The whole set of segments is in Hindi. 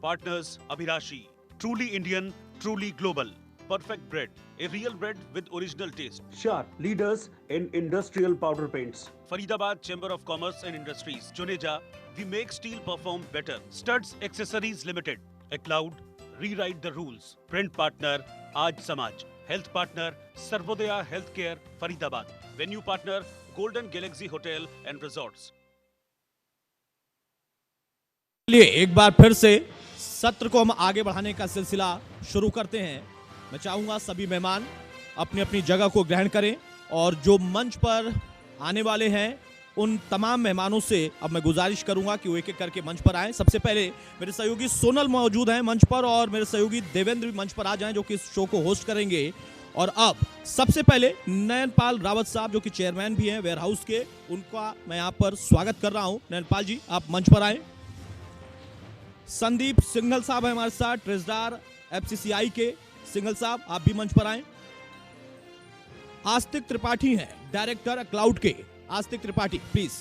Partners Abhirashi. Truly Indian, truly global. Perfect bread. A real bread with original taste. Sharp, leaders in industrial powder paints. Faridabad Chamber of Commerce and Industries. Juneja, we make steel perform better. Studs Accessories Limited. At Loud, rewrite the rules. Print partner, Aaj Samaj. Health partner, Sarvodaya Healthcare, Faridabad. Venue partner, Golden Galaxy Hotel and Resorts. चलिए एक बार फिर से सत्र को हम आगे बढ़ाने का सिलसिला शुरू करते हैं। मैं चाहूंगा सभी मेहमान अपनी अपनी जगह को ग्रहण करें और जो मंच पर आने वाले हैं उन तमाम मेहमानों से अब मैं गुजारिश करूंगा कि वो एक एक करके मंच पर आएं। सबसे पहले मेरे सहयोगी सोनल मौजूद हैं मंच पर और मेरे सहयोगी देवेंद्र भी मंच पर आ जाएं जो कि इस शो को होस्ट करेंगे। और अब सबसे पहले नयनपाल रावत साहब जो कि चेयरमैन भी हैं वेयर हाउस के, उनका मैं यहाँ पर स्वागत कर रहा हूँ। नयनपाल जी आप मंच पर आए। संदीप सिंघल साहब हैं हमारे साथ, ट्रेजरार एफसीसीआई के। सिंघल साहब आप भी मंच पर आए। आस्तिक त्रिपाठी हैं डायरेक्टर क्लाउड के। आस्तिक त्रिपाठी प्लीज।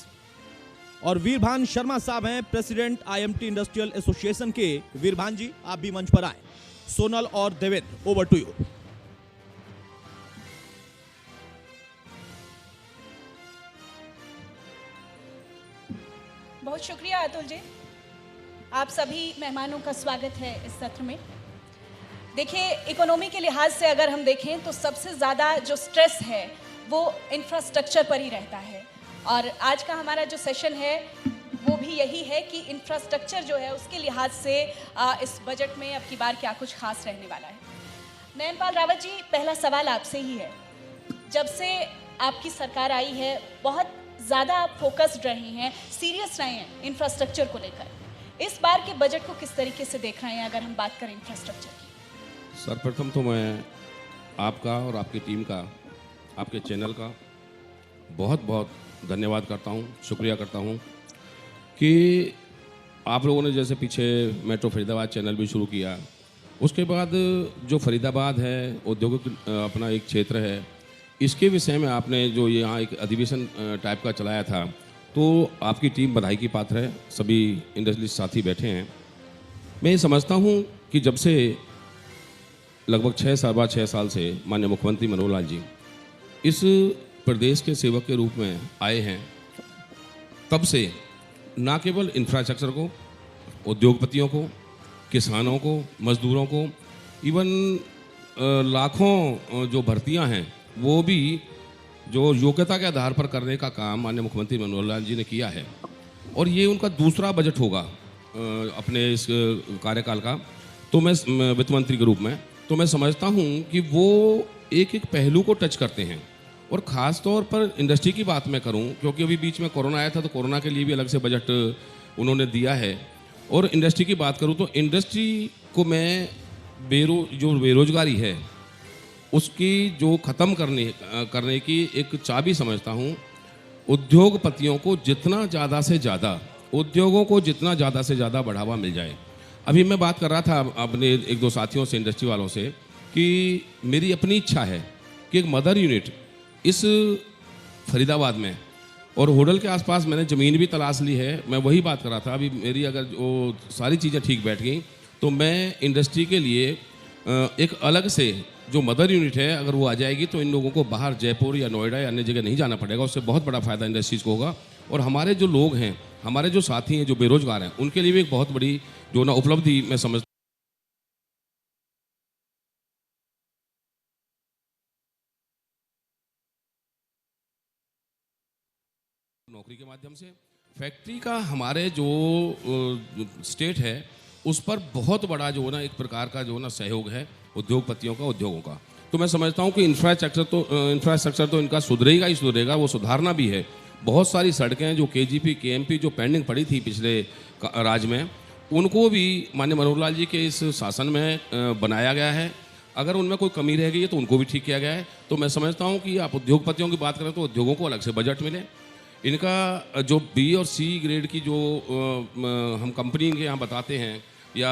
और वीरभान शर्मा साहब हैं प्रेसिडेंट आईएमटी इंडस्ट्रियल एसोसिएशन के। वीरभान जी आप भी मंच पर आए। सोनल और देवेंद्र ओवर टू यू। बहुत शुक्रिया अतुल जी, आप सभी मेहमानों का स्वागत है इस सत्र में। देखिए, इकोनॉमी के लिहाज से अगर हम देखें तो सबसे ज़्यादा जो स्ट्रेस है वो इंफ्रास्ट्रक्चर पर ही रहता है और आज का हमारा जो सेशन है वो भी यही है कि इंफ्रास्ट्रक्चर जो है उसके लिहाज से इस बजट में अब की बार क्या कुछ खास रहने वाला है। नयनपाल रावत जी, पहला सवाल आपसे ही है। जब से आपकी सरकार आई है बहुत ज़्यादा आप फोकस्ड रहे हैं, सीरियस रहे हैं इंफ्रास्ट्रक्चर को लेकर। इस बार के बजट को किस तरीके से देख रहे हैं अगर हम बात करें इंफ्रास्ट्रक्चर की? सर्वप्रथम तो मैं आपका और आपकी टीम का, आपके चैनल का बहुत बहुत धन्यवाद करता हूँ, शुक्रिया करता हूँ कि आप लोगों ने जैसे पीछे मेट्रो फरीदाबाद चैनल भी शुरू किया, उसके बाद जो फरीदाबाद है औद्योगिक अपना एक क्षेत्र है, इसके विषय में आपने जो यहाँ एक अधिवेशन टाइप का चलाया था, तो आपकी टीम बधाई की पात्र है। सभी इंडस्ट्रियलिस्ट साथी बैठे हैं। मैं ये समझता हूँ कि जब से लगभग 6 साल से माननीय मुख्यमंत्री मनोहर लाल जी इस प्रदेश के सेवक के रूप में आए हैं, तब से ना केवल इंफ्रास्ट्रक्चर को, उद्योगपतियों को, किसानों को, मजदूरों को, इवन लाखों जो भर्तियां हैं वो भी जो योग्यता के आधार पर करने का काम माननीय मुख्यमंत्री मनोहर लाल जी ने किया है। और ये उनका दूसरा बजट होगा अपने इस कार्यकाल का। तो मैं वित्त मंत्री के रूप में तो मैं समझता हूँ कि वो एक एक पहलू को टच करते हैं। और ख़ास तौर पर इंडस्ट्री की बात मैं करूँ, क्योंकि अभी बीच में कोरोना आया था तो कोरोना के लिए भी अलग से बजट उन्होंने दिया है। और इंडस्ट्री की बात करूँ तो इंडस्ट्री को मैं जो बेरोजगारी है उसकी जो ख़त्म करने की एक चाबी समझता हूँ। उद्योगपतियों को जितना ज़्यादा से ज़्यादा, उद्योगों को जितना ज़्यादा से ज़्यादा बढ़ावा मिल जाए। अभी मैं बात कर रहा था अपने एक दो साथियों से, इंडस्ट्री वालों से, कि मेरी अपनी इच्छा है कि एक मदर यूनिट इस फरीदाबाद में और होटल के आसपास मैंने ज़मीन भी तलाश ली है। मैं वही बात कर रहा था, अभी मेरी अगर वो सारी चीज़ें ठीक बैठ गई तो मैं इंडस्ट्री के लिए एक अलग से जो मदर यूनिट है अगर वो आ जाएगी तो इन लोगों को बाहर जयपुर या नोएडा या अन्य जगह नहीं जाना पड़ेगा। उससे बहुत बड़ा फ़ायदा इंडस्ट्रीज़ को होगा। और हमारे जो लोग हैं, हमारे जो साथी हैं जो बेरोजगार हैं, उनके लिए भी एक बहुत बड़ी जो ना उपलब्धि मैं समझता नौकरी के माध्यम से फैक्ट्री का हमारे जो स्टेट है उस पर बहुत बड़ा जो ना एक प्रकार का जो ना सहयोग है उद्योगपतियों का, उद्योगों का। तो मैं समझता हूँ कि इंफ्रास्ट्रक्चर तो इनका सुधरेगा ही सुधरेगा, वो सुधारना भी है। बहुत सारी सड़कें जो केजीपी, केएमपी जो पेंडिंग पड़ी थी पिछले राज में, उनको भी माननीय मनोहर लाल जी के इस शासन में बनाया गया है। अगर उनमें कोई कमी रह गई है तो उनको भी ठीक किया गया है। तो मैं समझता हूँ कि आप उद्योगपतियों की बात करें तो उद्योगों को अलग से बजट मिले। इनका जो बी और सी ग्रेड की जो हम कंपनी के यहाँ बताते हैं, या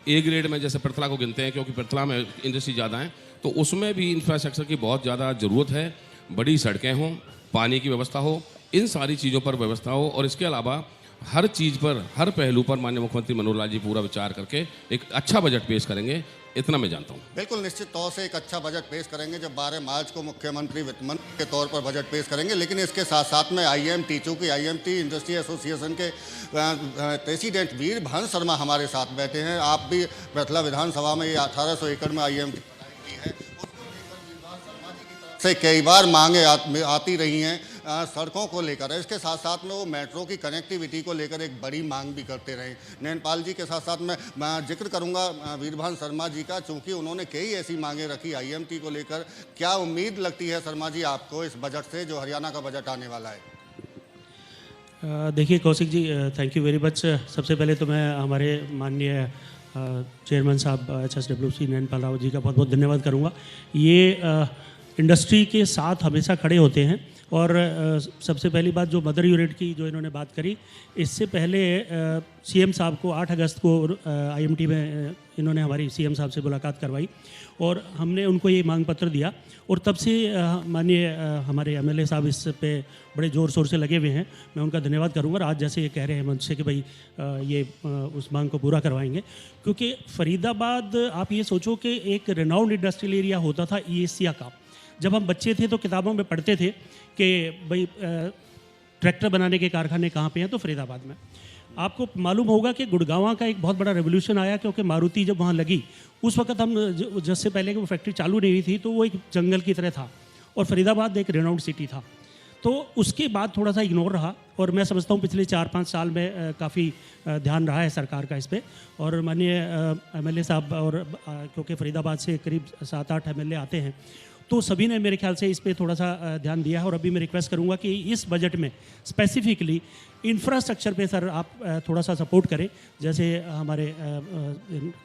ए ग्रेड में जैसे पृथला को गिनते हैं क्योंकि पृथला में इंडस्ट्री ज़्यादा है, तो उसमें भी इंफ्रास्ट्रक्चर की बहुत ज़्यादा ज़रूरत है। बड़ी सड़कें हों, पानी की व्यवस्था हो, इन सारी चीज़ों पर व्यवस्था हो। और इसके अलावा हर चीज़ पर, हर पहलू पर माननीय मुख्यमंत्री मनोहर लाल जी पूरा विचार करके एक अच्छा बजट पेश करेंगे, इतना मैं जानता हूँ। बिल्कुल निश्चित तौर से एक अच्छा बजट पेश करेंगे जब 12 मार्च को मुख्यमंत्री वित्त मंत्री के तौर पर बजट पेश करेंगे। लेकिन इसके साथ साथ में IMT, चूँकि IMT इंडस्ट्री एसोसिएशन के प्रेसिडेंट वीरभंस शर्मा हमारे साथ बैठे हैं। आप भी बेतला विधानसभा में ये 1800 एकड़ में IMT की है, से कई बार मांगे आती रही हैं सड़कों को लेकर। इसके साथ साथ में वो मेट्रो की कनेक्टिविटी को लेकर एक बड़ी मांग भी करते रहे। नैनपाल जी के साथ साथ मैं जिक्र करूंगा वीरभंस शर्मा जी का, चूंकि उन्होंने कई ऐसी मांगे रखी IMT को लेकर। क्या उम्मीद लगती है शर्मा जी आपको इस बजट से, जो हरियाणा का बजट आने वाला है? देखिए Kaushik ji, thank you very much. सबसे पहले तो मैं हमारे माननीय चेयरमैन साहब HSWC नैनपाल रावत जी का बहुत बहुत धन्यवाद करूँगा। ये इंडस्ट्री के साथ हमेशा खड़े होते हैं। और सबसे पहली बात जो मदर यूनिट की जो इन्होंने बात करी, इससे पहले CM साहब को 8 अगस्त को IMT में इन्होंने हमारी CM साहब से मुलाकात करवाई और हमने उनको ये मांग पत्र दिया। और तब से माननीय हमारे MLA साहब इस पे बड़े ज़ोर शोर से लगे हुए हैं। मैं उनका धन्यवाद करूंगा। और आज जैसे ये कह रहे हैं मंच से कि भाई ये उस मांग को पूरा करवाएंगे, क्योंकि फरीदाबाद आप ये सोचो कि एक रेनाउंड इंडस्ट्रियल एरिया होता था एशिया का। जब हम बच्चे थे तो किताबों में पढ़ते थे कि भाई ट्रैक्टर बनाने के कारखाने कहाँ पे हैं, तो फरीदाबाद में। आपको मालूम होगा कि गुड़गांव का एक बहुत बड़ा रेवोल्यूशन आया, क्योंकि मारुति जब वहाँ लगी उस वक्त हम जिससे पहले कि वो फैक्ट्री चालू नहीं हुई थी तो वो एक जंगल की तरह था और फरीदाबाद एक रेनाउंड सिटी था। तो उसके बाद थोड़ा सा इग्नोर रहा और मैं समझता हूँ पिछले 4-5 साल में काफ़ी ध्यान रहा है सरकार का इस पर। और माननीय MLA साहब और क्योंकि फरीदाबाद से करीब 7-8 MLA आते हैं तो सभी ने मेरे ख्याल से इस पे थोड़ा सा ध्यान दिया है। और अभी मैं रिक्वेस्ट करूंगा कि इस बजट में स्पेसिफिकली इंफ्रास्ट्रक्चर पे सर आप थोड़ा सा सपोर्ट करें। जैसे हमारे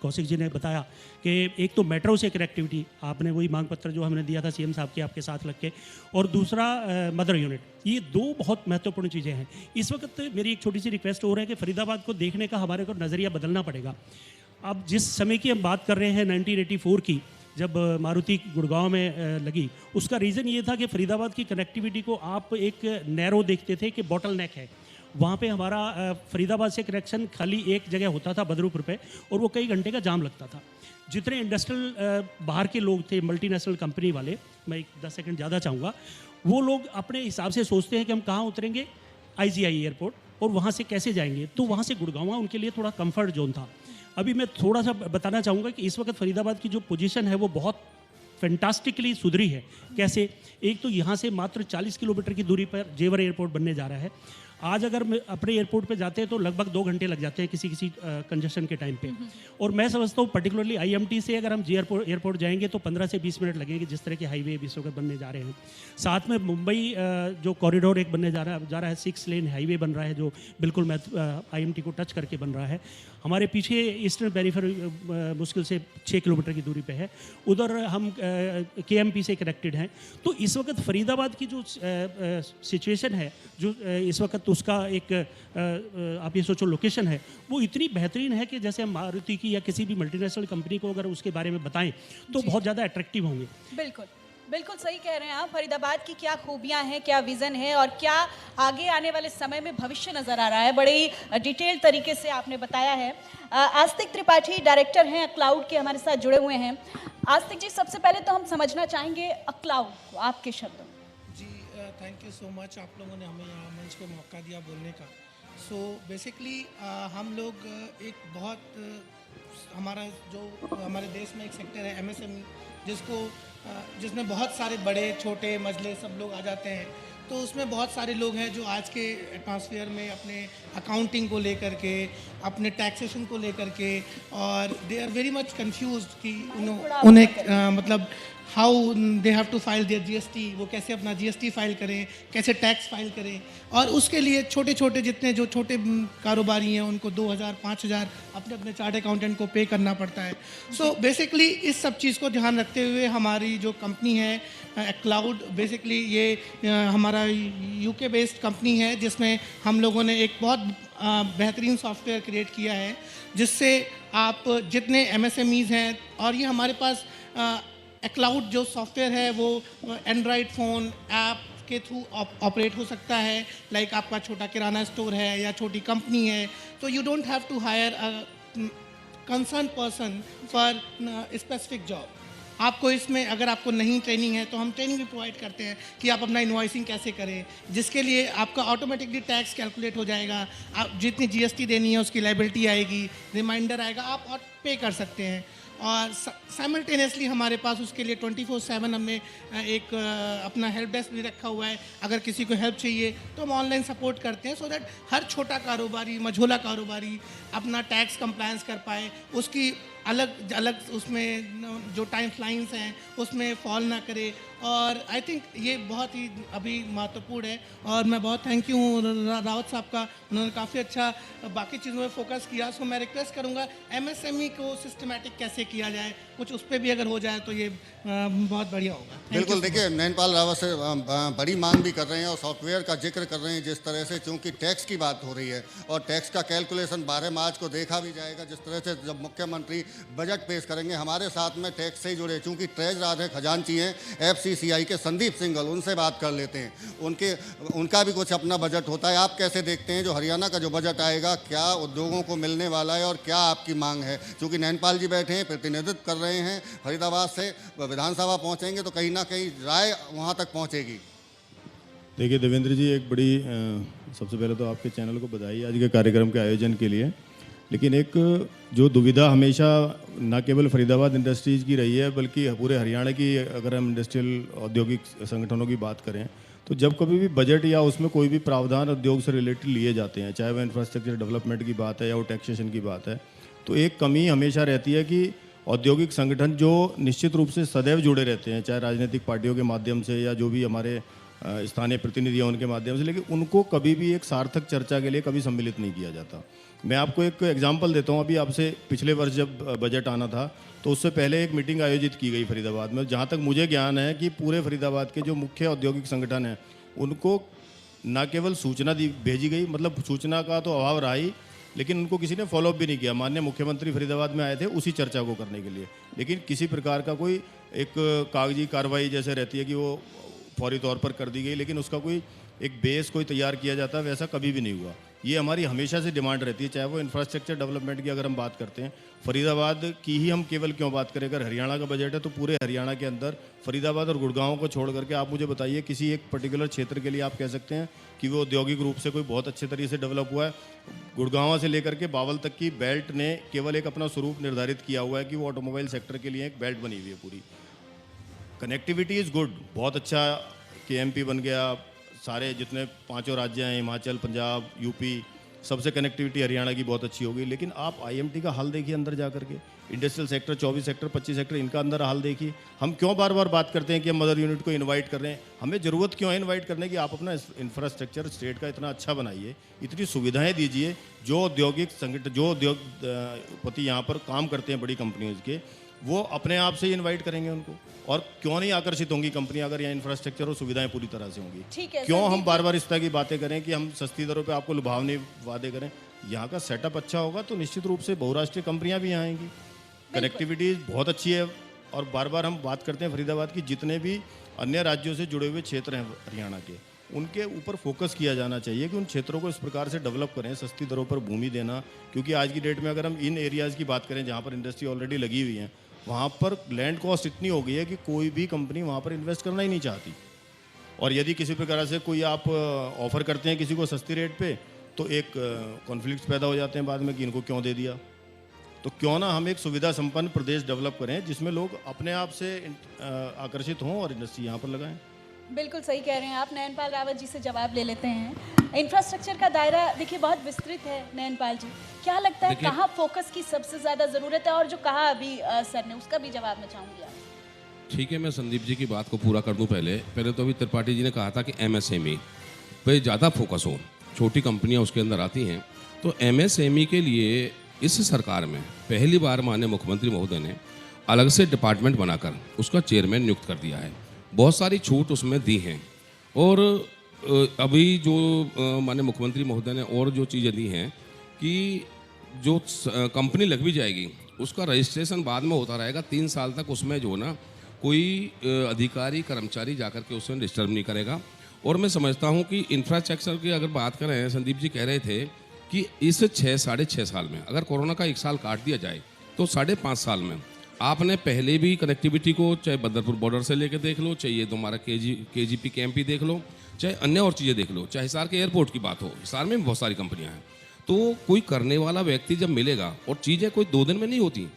कौशिक जी ने बताया कि एक तो मेट्रो से कनेक्टिविटी, आपने वही मांग पत्र जो हमने दिया था CM साहब के आपके साथ लग के, और दूसरा मदर यूनिट, ये 2 बहुत महत्वपूर्ण चीज़ें हैं। इस वक्त मेरी एक छोटी सी रिक्वेस्ट हो रहा है कि फरीदाबाद को देखने का हमारे को नज़रिया बदलना पड़ेगा। अब जिस समय की हम बात कर रहे हैं 1984 की, जब मारुति गुड़गांव में लगी, उसका रीज़न ये था कि फरीदाबाद की कनेक्टिविटी को आप एक नैरो देखते थे कि बॉटल नेक है। वहाँ पे हमारा फरीदाबाद से कनेक्शन खाली एक जगह होता था बदरूपुर पे, और वो कई घंटे का जाम लगता था। जितने इंडस्ट्रियल बाहर के लोग थे, मल्टीनेशनल कंपनी वाले, मैं 10 सेकंड ज़्यादा चाहूँगा, वो लोग अपने हिसाब से सोचते हैं कि हम कहाँ उतरेंगे, IGI एयरपोर्ट, और वहाँ से कैसे जाएंगे। तो वहाँ से गुड़गांव उनके लिए थोड़ा कंफर्ट जोन था। अभी मैं थोड़ा सा बताना चाहूँगा कि इस वक्त फरीदाबाद की जो पोजीशन है वो बहुत फैंटास्टिकली सुधरी है। कैसे? एक तो यहाँ से मात्र 40 किलोमीटर की दूरी पर जेवर एयरपोर्ट बनने जा रहा है। आज अगर अपने एयरपोर्ट पे जाते हैं तो लगभग 2 घंटे लग जाते हैं किसी कंजेशन के टाइम पे। और मैं समझता हूँ पर्टिकुलरली IMT से अगर हम एयरपोर्ट जाएंगे तो 15 से 20 मिनट लगेंगे, जिस तरह के हाईवे इस वक्त बनने जा रहे हैं। साथ में मुंबई जो कॉरिडोर एक बनने जा रहा है 6 लेन हाईवे बन रहा है, जो बिल्कुल IMT को टच करके बन रहा है। हमारे पीछे ईस्टर्न पेरिफेरल मुश्किल से 6 किलोमीटर की दूरी पे है, उधर हम KMP से कनेक्टेड हैं। तो इस वक्त फरीदाबाद की जो सिचुएशन है, जो इस वक्त उसका एक आप ये सोचो लोकेशन है, वो इतनी बेहतरीन है कि जैसे हम मारुति की या किसी भी मल्टीनेशनल कंपनी को अगर उसके बारे में बताएं तो बहुत ज़्यादा अट्रैक्टिव होंगे। बिल्कुल बिल्कुल सही कह रहे हैं आप। फरीदाबाद की क्या खूबियां हैं, क्या विज़न है और क्या आगे आने वाले समय में भविष्य नज़र आ रहा है, बड़े ही डिटेल तरीके से आपने बताया है। आस्तिक त्रिपाठी डायरेक्टर हैं अक्लाउड के, हमारे साथ जुड़े हुए हैं। आस्तिक जी, सबसे पहले तो हम समझना चाहेंगे अक्लाउड को आपके शब्दों में। जी थैंक यू सो मच, आप लोगों ने हमें यहाँ मंच पे मौका दिया बोलने का। सो बेसिकली हम लोग एक बहुत हमारा जो हमारे देश में एक सेक्टर है MSME, जिसमें बहुत सारे बड़े छोटे मजले सब लोग आ जाते हैं। तो उसमें बहुत सारे लोग हैं जो आज के एटमॉस्फेयर में अपने अकाउंटिंग को लेकर के, अपने टैक्सेशन को लेकर के, और they are very much confused कि उन्हें मतलब how they have to file their GST, वो कैसे अपना GST फाइल करें, कैसे टैक्स फाइल करें। और उसके लिए छोटे छोटे जितने जो छोटे कारोबारी हैं उनको 2000-5000 अपने अपने चार्ट अकाउंटेंट को पे करना पड़ता है। सो बेसिकली इस सब चीज़ को ध्यान रखते हुए हमारी जो कंपनी है अक्लाउड, बेसिकली ये हमारा UK बेस्ड कंपनी है, जिसमें हम लोगों ने एक बहुत बेहतरीन सॉफ्टवेयर क्रिएट किया है, जिससे आप जितने MSMEs हैं, और ये हमारे पास अक्लाउड जो सॉफ्टवेयर है वो एंड्रॉयड फ़ोन, ऐप, के थ्रू ऑपरेट हो सकता है, लाइक आपका छोटा किराना स्टोर है या छोटी कंपनी है, तो you don't have to hire a concern person for specific job. आपको इसमें अगर आपको नहीं ट्रेनिंग है तो हम ट्रेनिंग भी प्रोवाइड करते हैं कि आप अपना इनवॉइसिंग कैसे करें, जिसके लिए आपका ऑटोमेटिकली टैक्स कैलकुलेट हो जाएगा, आप जितनी जीएसटी देनी है उसकी लाइबिलिटी आएगी, रिमाइंडर आएगा, आप और पे कर सकते हैं। और साइमल्टेनियसली हमारे पास उसके लिए 24/7 हमने एक अपना हेल्प डेस्क भी रखा हुआ है। अगर किसी को हेल्प चाहिए तो हम ऑनलाइन सपोर्ट करते हैं, सो दैट हर छोटा कारोबारी, मझोला कारोबारी अपना टैक्स कंप्लायंस कर पाए, उसकी अलग अलग उसमें जो टाइम लाइन्स हैं उसमें फॉल ना करे। और आई थिंक ये बहुत ही अभी महत्वपूर्ण है और मैं बहुत थैंक यू रावत साहब का, उन्होंने काफ़ी अच्छा बाकी चीज़ों में फोकस किया। सो मैं रिक्वेस्ट करूँगा एमएसएमई को सिस्टमैटिक कैसे किया जाए, कुछ उस पर भी अगर हो जाए तो ये बहुत बढ़िया होगा। बिल्कुल, देखिए नैनपाल रावत से बड़ी मांग भी कर रहे हैं और सॉफ्टवेयर का जिक्र कर रहे हैं जिस तरह से, चूँकि टैक्स की बात हो रही है और टैक्स का कैलकुलेशन 12 मार्च को देखा भी जाएगा, जिस तरह से जब मुख्यमंत्री बजट पेश करेंगे। हमारे साथ में टैक्स से जुड़े, चूँकि ट्रेजरर हैं, खजांची हैं एफसीसीआई के संदीप सिंघल, उनसे बात कर लेते हैं। उनका भी कुछ अपना बजट होता है। आप कैसे देखते हैं जो हरियाणा का जो बजट आएगा, क्या उद्योगों को मिलने वाला है और क्या आपकी मांग है? चूँकि नैनपाल जी बैठे हैं, प्रतिनिधित्व कर रहे हैं फरीदाबाद से, विधानसभा पहुँचेंगे तो कहीं ना कहीं राय वहाँ तक पहुँचेगी। देखिए देवेंद्र जी, एक बड़ी सबसे पहले तो आपके चैनल को बधाई आज के कार्यक्रम के आयोजन के लिए। लेकिन एक जो दुविधा हमेशा न केवल फरीदाबाद इंडस्ट्रीज़ की रही है बल्कि पूरे हरियाणा की, अगर हम इंडस्ट्रियल औद्योगिक संगठनों की बात करें तो जब कभी भी बजट या उसमें कोई भी प्रावधान उद्योग से रिलेटेड लिए जाते हैं, चाहे वह इंफ्रास्ट्रक्चर डेवलपमेंट की बात है या वो टैक्सेशन की बात है, तो एक कमी हमेशा रहती है कि औद्योगिक संगठन जो निश्चित रूप से सदैव जुड़े रहते हैं, चाहे राजनीतिक पार्टियों के माध्यम से या जो भी हमारे स्थानीय प्रतिनिधि हैं उनके माध्यम से, लेकिन उनको कभी भी एक सार्थक चर्चा के लिए कभी सम्मिलित नहीं किया जाता। मैं आपको एक एग्जांपल देता हूं। अभी आपसे पिछले वर्ष जब बजट आना था तो उससे पहले एक मीटिंग आयोजित की गई फरीदाबाद में। जहां तक मुझे ज्ञान है कि पूरे फरीदाबाद के जो मुख्य औद्योगिक संगठन हैं उनको न केवल सूचना भेजी गई, मतलब सूचना का तो अभाव रहा ही, लेकिन उनको किसी ने फॉलोअप भी नहीं किया। माननीय मुख्यमंत्री फरीदाबाद में आए थे उसी चर्चा को करने के लिए, लेकिन किसी प्रकार का कोई एक कागजी कार्रवाई जैसे रहती है कि वो फौरी तौर पर कर दी गई, लेकिन उसका कोई एक बेस कोई तैयार किया जाता है, वैसा कभी भी नहीं हुआ। ये हमारी हमेशा से डिमांड रहती है, चाहे वो इंफ्रास्ट्रक्चर डेवलपमेंट की अगर हम बात करते हैं, फरीदाबाद की ही हम केवल क्यों बात करें, अगर हरियाणा का बजट है तो पूरे हरियाणा के अंदर फरीदाबाद और गुड़गांव को छोड़ करके आप मुझे बताइए किसी एक पर्टिकुलर क्षेत्र के लिए आप कह सकते हैं कि वो औद्योगिक रूप से कोई बहुत अच्छे तरीके से डेवलप हुआ है। गुड़गांव से लेकर के बावल तक की बेल्ट ने केवल एक अपना स्वरूप निर्धारित किया हुआ है कि वो ऑटोमोबाइल सेक्टर के लिए एक बेल्ट बनी हुई है पूरी। कनेक्टिविटी इज़ गुड, बहुत अच्छा KMP बन गया, सारे जितने 5 राज्य हैं, हिमाचल, पंजाब, यूपी, सबसे कनेक्टिविटी हरियाणा की बहुत अच्छी हो गई। लेकिन आप IMT का हाल देखिए अंदर जा करके, इंडस्ट्रियल सेक्टर 24 सेक्टर 25 सेक्टर, इनका अंदर हाल देखिए। हम क्यों बार बार बात करते हैं कि हम मदर यूनिट को इनवाइट कर रहे हैं? हमें ज़रूरत क्यों है इनवाइट करने की? आप अपना इंफ्रास्ट्रक्चर स्टेट का इतना अच्छा बनाइए, इतनी सुविधाएं दीजिए, जो औद्योगिक संगठन, जो उद्योगपति यहाँ पर काम करते हैं बड़ी कंपनियों के, वो अपने आप से ही इनवाइट करेंगे उनको। और क्यों नहीं आकर्षित होंगी कंपनियां अगर यहाँ इंफ्रास्ट्रक्चर और सुविधाएं पूरी तरह से होंगी? ठीक है, क्यों हम बार बार इस तरह की बातें करें कि हम सस्ती दरों पे आपको लुभावनी वादे करें? यहाँ का सेटअप अच्छा होगा तो निश्चित रूप से बहुराष्ट्रीय कंपनियां भी यहाँ आएंगी। कनेक्टिविटी बहुत अच्छी है। और बार बार हम बात करते हैं फरीदाबाद की, जितने भी अन्य राज्यों से जुड़े हुए क्षेत्र हैं हरियाणा के, उनके ऊपर फोकस किया जाना चाहिए कि उन क्षेत्रों को इस प्रकार से डेवलप करें, सस्ती दरों पर भूमि देना। क्योंकि आज की डेट में अगर हम इन एरियाज़ की बात करें जहाँ पर इंडस्ट्री ऑलरेडी लगी हुई है, वहाँ पर लैंड कॉस्ट इतनी हो गई है कि कोई भी कंपनी वहाँ पर इन्वेस्ट करना ही नहीं चाहती। और यदि किसी प्रकार से कोई आप ऑफ़र करते हैं किसी को सस्ती रेट पे, तो एक कॉन्फ्लिक्ट पैदा हो जाते हैं बाद में कि इनको क्यों दे दिया। तो क्यों ना हम एक सुविधा संपन्न प्रदेश डेवलप करें जिसमें लोग अपने आप से आकर्षित हों और इंडस्ट्री यहाँ पर लगाएं। बिल्कुल सही कह रहे हैं आप। नैनपाल रावत जी से जवाब ले लेते हैं। इंफ्रास्ट्रक्चर का दायरा देखिए बहुत विस्तृत है। नैनपाल जी, क्या लगता है कहाँ फोकस की सबसे ज़्यादा ज़रूरत है? और जो कहा अभी सर ने, उसका भी जवाब मैं चाहूँगी आप। ठीक है, मैं संदीप जी की बात को पूरा कर दूं। पहले तो अभी त्रिपाठी जी ने कहा था कि MSME पे ज़्यादा फोकस हो, छोटी कंपनियां उसके अंदर आती हैं। तो MSME के लिए इस सरकार में पहली बार माननीय मुख्यमंत्री महोदय ने अलग से डिपार्टमेंट बनाकर उसका चेयरमैन नियुक्त कर दिया है। बहुत सारी छूट उसमें दी हैं। और अभी जो माननीय मुख्यमंत्री महोदय ने और जो चीज़ें दी हैं कि जो कंपनी लग भी जाएगी उसका रजिस्ट्रेशन बाद में होता रहेगा 3 साल तक। उसमें जो ना कोई अधिकारी कर्मचारी जाकर के उसमें डिस्टर्ब नहीं करेगा। और मैं समझता हूँ कि इंफ्रास्ट्रक्चर की अगर बात करें, संदीप जी कह रहे थे कि इस 6-6.5 साल में अगर कोरोना का 1 साल काट दिया जाए तो 5.5 साल में आपने पहले भी कनेक्टिविटी को, चाहे बदरपुर बॉर्डर से लेकर देख लो, चाहे ये तुम्हारा KGP कैंप ही देख लो, चाहे अन्य और चीज़ें देख लो, चाहे हिसार के एयरपोर्ट की बात हो, हिसार में भी बहुत सारी कंपनियां हैं। तो कोई करने वाला व्यक्ति जब मिलेगा, और चीज़ें कोई 2 दिन में नहीं होती,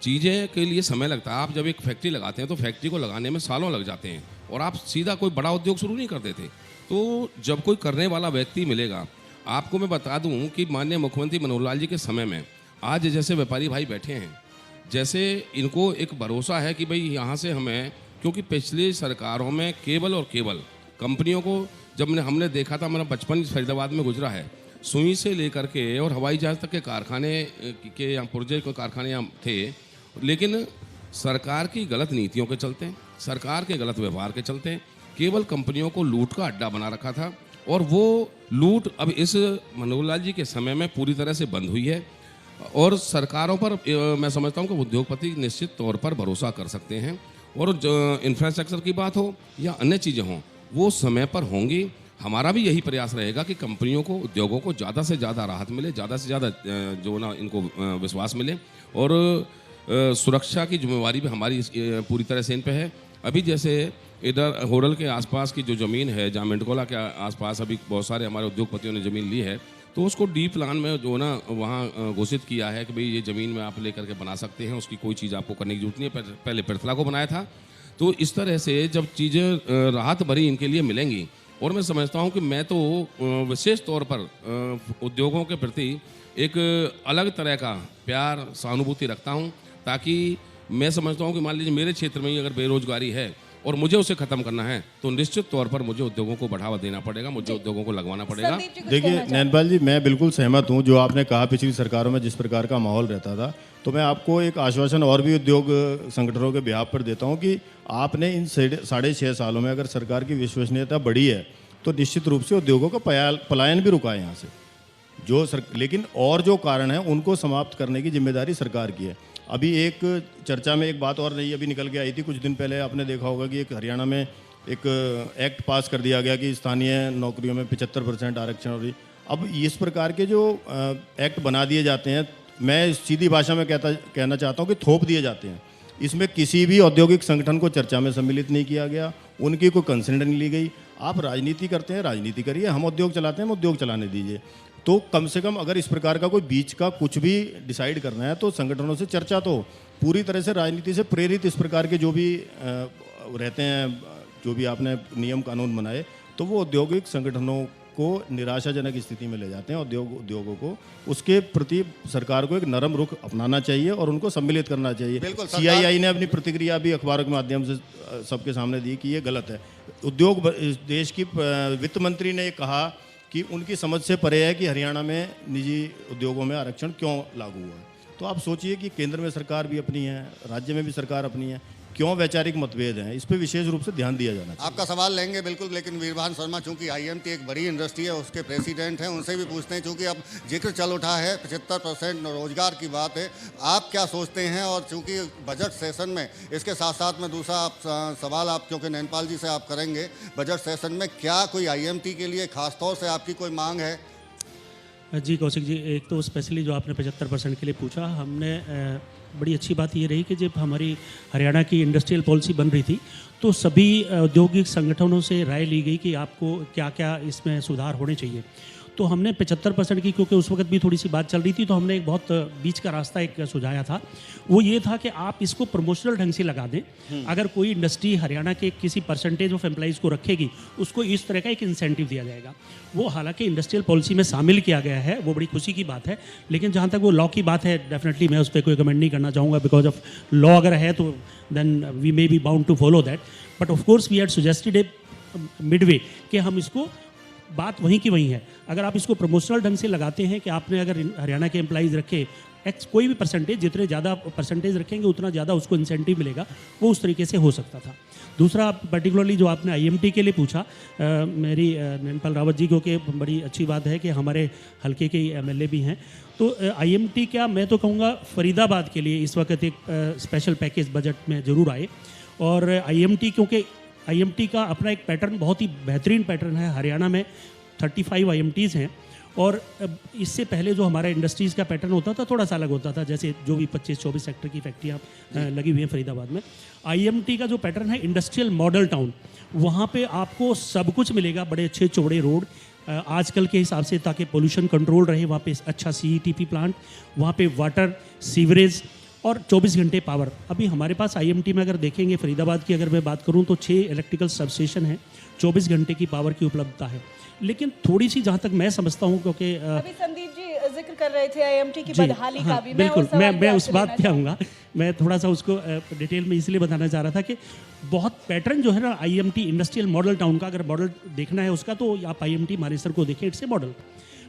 चीज़ें के लिए समय लगता है। आप जब एक फैक्ट्री लगाते हैं तो फैक्ट्री को लगाने में सालों लग जाते हैं, और आप सीधा कोई बड़ा उद्योग शुरू नहीं कर देते। तो जब कोई करने वाला व्यक्ति मिलेगा, आपको मैं बता दूं कि माननीय मुख्यमंत्री मनोहर लाल जी के समय में आज जैसे व्यापारी भाई बैठे हैं, जैसे इनको एक भरोसा है कि भाई यहाँ से हमें, क्योंकि पिछली सरकारों में केवल और केवल कंपनियों को जब हमने देखा था, मेरा बचपन फरीदाबाद में गुजरा है, सुई से लेकर के और हवाई जहाज़ तक के कारखाने के यहाँ पुर्जे के कारखाने यहाँ थे, लेकिन सरकार की गलत नीतियों के चलते, सरकार के गलत व्यवहार के चलते केवल कंपनियों को लूट का अड्डा बना रखा था। और वो लूट अब इस मनोहर लाल जी के समय में पूरी तरह से बंद हुई है, और सरकारों पर मैं समझता हूँ कि उद्योगपति निश्चित तौर पर भरोसा कर सकते हैं, और जो इंफ्रास्ट्रक्चर की बात हो या अन्य चीज़ें हों वो समय पर होंगी। हमारा भी यही प्रयास रहेगा कि कंपनियों को, उद्योगों को ज़्यादा से ज़्यादा राहत मिले, ज़्यादा से ज़्यादा जो ना इनको विश्वास मिले, और सुरक्षा की जिम्मेवारी भी हमारी पूरी तरह से इन पे है। अभी जैसे इधर होडल के आसपास की जो ज़मीन है, जहाँ मेंढकोला के आसपास अभी बहुत सारे हमारे उद्योगपतियों ने ज़मीन ली है, तो उसको डी प्लान में जो ना वहाँ घोषित किया है कि भाई ये ज़मीन में आप लेकर के बना सकते हैं, उसकी कोई चीज़ आपको करने की जरूरत नहीं है। पहले पिरथला को बनाया था। तो इस तरह से जब चीज़ें राहत भरी इनके लिए मिलेंगी, और मैं समझता हूँ कि मैं तो विशेष तौर पर उद्योगों के प्रति एक अलग तरह का प्यार, सहानुभूति रखता हूँ, ताकि मैं समझता हूँ कि मान लीजिए मेरे क्षेत्र में ही अगर बेरोजगारी है और मुझे उसे खत्म करना है, तो निश्चित तौर पर मुझे उद्योगों को बढ़ावा देना पड़ेगा, मुझे उद्योगों को लगवाना पड़ेगा। देखिए नैनपाल जी, मैं बिल्कुल सहमत हूँ जो आपने कहा। पिछली सरकारों में जिस प्रकार का माहौल रहता था, तो मैं आपको एक आश्वासन और भी उद्योग संगठनों के बिहाफ पर देता हूँ कि आपने इन 6.5 सालों में अगर सरकार की विश्वसनीयता बढ़ी है, तो निश्चित रूप से उद्योगों का पलायन भी रुका है यहाँ से। लेकिन और जो कारण है उनको समाप्त करने की जिम्मेदारी सरकार की है। अभी एक चर्चा में एक बात और नई अभी निकल के आई थी कुछ दिन पहले, आपने देखा होगा कि एक हरियाणा में एक एक्ट पास कर दिया गया कि स्थानीय नौकरियों में 75% आरक्षण। और अब इस प्रकार के जो एक्ट बना दिए जाते हैं, मैं सीधी भाषा में कहना चाहता हूँ कि थोप दिए जाते हैं। इसमें किसी भी औद्योगिक संगठन को चर्चा में सम्मिलित नहीं किया गया, उनकी कोई कंसेंट नहीं ली गई। आप राजनीति करते हैं, राजनीति करिए, हम उद्योग चलाते हैं, हम उद्योग चलाने दीजिए। तो कम से कम अगर इस प्रकार का कोई बीच का कुछ भी डिसाइड करना है, तो संगठनों से चर्चा, तो पूरी तरह से राजनीति से प्रेरित इस प्रकार के जो भी रहते हैं, जो भी आपने नियम कानून बनाए, तो वो औद्योगिक संगठनों को निराशाजनक स्थिति में ले जाते हैं। उद्योगों को उसके प्रति सरकार को एक नरम रुख अपनाना चाहिए और उनको सम्मिलित करना चाहिए। CII ने अपनी प्रतिक्रिया भी अखबारों के माध्यम से सबके सामने दी कि ये गलत है। उद्योग देश की वित्त मंत्री ने कहा कि उनकी समझ से परे है कि हरियाणा में निजी उद्योगों में आरक्षण क्यों लागू हुआ है। तो आप सोचिए कि केंद्र में सरकार भी अपनी है, राज्य में भी सरकार अपनी है, क्यों वैचारिक मतभेद हैं, इस पे विशेष रूप से ध्यान दिया जाना चाहिए। आपका सवाल लेंगे बिल्कुल, लेकिन वीरभान शर्मा चूंकि IMT एक बड़ी इंडस्ट्री है, उसके प्रेसिडेंट हैं, उनसे भी पूछते हैं, चूंकि अब जिक्र चल उठा है 75% रोजगार की बात है, आप क्या सोचते हैं? और चूंकि बजट सेशन में इसके साथ साथ में दूसरा सवाल आप, क्योंकि नैनपाल जी से आप करेंगे, बजट सेशन में क्या कोई IMT के लिए खासतौर से आपकी कोई मांग है? जी कौशिक जी, एक तो स्पेशली जो आपने 75% के लिए पूछा, हमने बड़ी अच्छी बात ये रही कि जब हमारी हरियाणा की इंडस्ट्रियल पॉलिसी बन रही थी, तो सभी औद्योगिक संगठनों से राय ली गई कि आपको क्या क्या इसमें सुधार होने चाहिए। तो हमने 75% की, क्योंकि उस वक्त भी थोड़ी सी बात चल रही थी, तो हमने एक बहुत बीच का रास्ता एक सुझाया था। वो ये था कि आप इसको प्रमोशनल ढंग से लगा दें। अगर कोई इंडस्ट्री हरियाणा के किसी परसेंटेज ऑफ एम्प्लॉइज़ को रखेगी, उसको इस तरह का एक इंसेंटिव दिया जाएगा। वो हालांकि इंडस्ट्रियल पॉलिसी में शामिल किया गया है, वो बड़ी खुशी की बात है। लेकिन जहाँ तक वो लॉ की बात है, डेफिनेटली मैं उस पर कोई कमेंट नहीं करना चाहूँगा, बिकॉज ऑफ लॉ अगर है तो then we may be bound to follow that. But of course we had suggested a midway कि हम इसको, बात वहीं की वहीं है। अगर आप इसको प्रमोशनल ढंग से लगाते हैं कि आपने अगर हरियाणा के एम्प्लॉइज़ रखे एक्स कोई भी परसेंटेज, जितने ज़्यादा परसेंटेज रखेंगे उतना ज़्यादा उसको इंसेंटिव मिलेगा, वो उस तरीके से हो सकता था। दूसरा, पर्टिकुलरली जो आपने IMT के लिए पूछा, मेरी नैनपाल रावत जी को, कि बड़ी अच्छी बात है कि हमारे हल्के के MLA भी हैं। तो IMT क्या, मैं तो कहूँगा फरीदाबाद के लिए इस वक्त एक स्पेशल पैकेज बजट में ज़रूर आए। और IMT क्योंकि आईएमटी का अपना एक पैटर्न, बहुत ही बेहतरीन पैटर्न है। हरियाणा में 35 आईएमटीज़ हैं और इससे पहले जो हमारा इंडस्ट्रीज़ का पैटर्न होता था थोड़ा सा अलग होता था, जैसे जो भी 25-24 सेक्टर की फैक्ट्रियाँ लगी हुई हैं फरीदाबाद में। आईएमटी का जो पैटर्न है इंडस्ट्रियल मॉडल टाउन, वहाँ पे आपको सब कुछ मिलेगा, बड़े अच्छे चौड़े रोड आजकल के हिसाब से, ताकि पोल्यूशन कंट्रोल रहे। वहाँ पे अच्छा सीईटीपी प्लांट, वहाँ पे वाटर, सीवरेज और 24 घंटे पावर। अभी हमारे पास आईएमटी में अगर देखेंगे फरीदाबाद की अगर मैं बात करूँ तो 6 इलेक्ट्रिकल सबस्टेशन है, 24 घंटे की पावर की उपलब्धता है। लेकिन थोड़ी सी जहाँ तक मैं समझता हूँ, क्योंकि अभी संदीप जी जिक्र कर रहे थे आईएमटी की बदहाली का भी, बिल्कुल मैं उस बात पे आऊँगा। मैं थोड़ा सा उसको डिटेल में इसलिए बताना चाह रहा था कि बहुत पैटर्न जो है ना आईएमटी इंडस्ट्रियल मॉडल टाउन का, अगर मॉडल देखना है उसका तो आप आईएमटी मानेसर को देखें, इट्स ए मॉडल।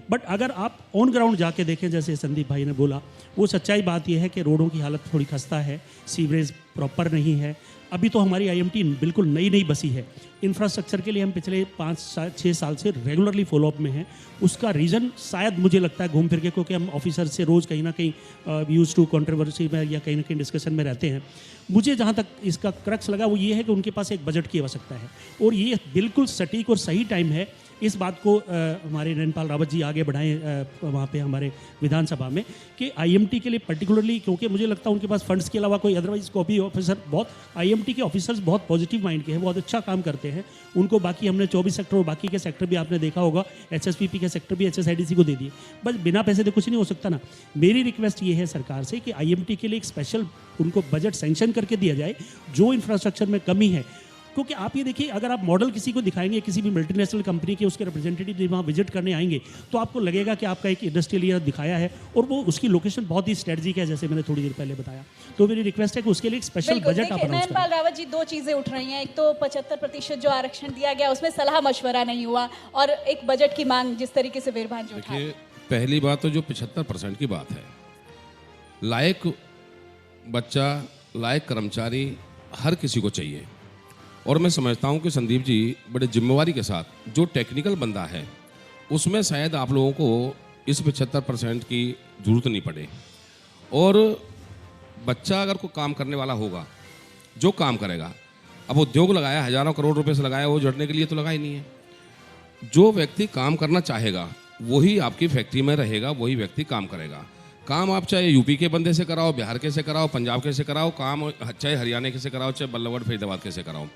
बट अगर आप ऑन ग्राउंड जाके देखें, जैसे संदीप भाई ने बोला, वो सच्चाई बात यह है कि रोडों की हालत थोड़ी खस्ता है, सीवरेज प्रॉपर नहीं है। अभी तो हमारी आईएमटी बिल्कुल नई बसी है। इंफ्रास्ट्रक्चर के लिए हम पिछले 5-6 साल से रेगुलरली फॉलोअप में हैं। उसका रीज़न शायद मुझे लगता है घूम फिर के, क्योंकि हम ऑफिसर से रोज़ कहीं ना कहीं यूज टू कंट्रोवर्सी में या कहीं ना कहीं डिस्कशन में रहते हैं। मुझे जहाँ तक इसका क्रक्स लगा वो ये है कि उनके पास एक बजट की आवश्यकता है, और ये बिल्कुल सटीक और सही टाइम है इस बात को हमारे नैनपाल रावत जी आगे बढ़ाएं वहाँ पे हमारे विधानसभा में, कि आईएमटी के लिए पर्टिकुलरली, क्योंकि मुझे लगता है उनके पास फंड्स के अलावा कोई अदरवाइज कॉपी ऑफिसर, बहुत आईएमटी के ऑफिसर्स बहुत पॉजिटिव माइंड के हैं, बहुत अच्छा काम करते हैं। उनको बाकी हमने 24 सेक्टर और बाकी के सेक्टर भी आपने देखा होगा, एचएसपीपी के सेक्टर भी एचएसआईडीसी को दे दिए। बस बिना पैसे तो कुछ नहीं हो सकता ना। मेरी रिक्वेस्ट ये है सरकार से कि आईएमटी के लिए एक स्पेशल उनको बजट सैंक्शन करके दिया जाए, जो इंफ्रास्ट्रक्चर में कमी है। क्योंकि आप ये देखिए, अगर आप मॉडल किसी को दिखाएंगे, किसी भी मल्टीनेशनल कंपनी के उसके रिप्रेजेंटेटिव वहाँ विजिट करने आएंगे, तो आपको लगेगा कि आपका एक इंडस्ट्रियल एरिया दिखाया है और वो उसकी लोकेशन बहुत ही स्ट्रेटजिक है, जैसे मैंने थोड़ी देर पहले बताया। तो मेरी रिक्वेस्ट है कि उसके लिए एक स्पेशल बजट आप अनाउंस करें। नैनपाल रावत जी, 2 चीज़ें उठ रही हैं। एक तो 75% जो आरक्षण दिया गया उसमें सलाह मशवरा नहीं हुआ, और एक बजट की मांग जिस तरीके से वीरभान जी उठा। पहली बात तो जो 75% की बात है, लायक बच्चा, लायक कर्मचारी हर किसी को चाहिए। और मैं समझता हूं कि संदीप जी बड़े जिम्मेवारी के साथ, जो टेक्निकल बंदा है उसमें शायद आप लोगों को इस 75% की ज़रूरत नहीं पड़े। और बच्चा अगर कोई काम करने वाला होगा, जो काम करेगा, अब उद्योग लगाया, हज़ारों करोड़ रुपए से लगाया, वो जड़ने के लिए तो लगा ही नहीं है। जो व्यक्ति काम करना चाहेगा वही आपकी फैक्ट्री में रहेगा, वही व्यक्ति काम करेगा। काम आप चाहे यूपी के बंदे से कराओ, बिहार के से कराओ, पंजाब के से कराओ, काम चाहे हरियाणा के से कराओ, चाहे बल्लभगढ़ फरीदाबाद के से कराओ,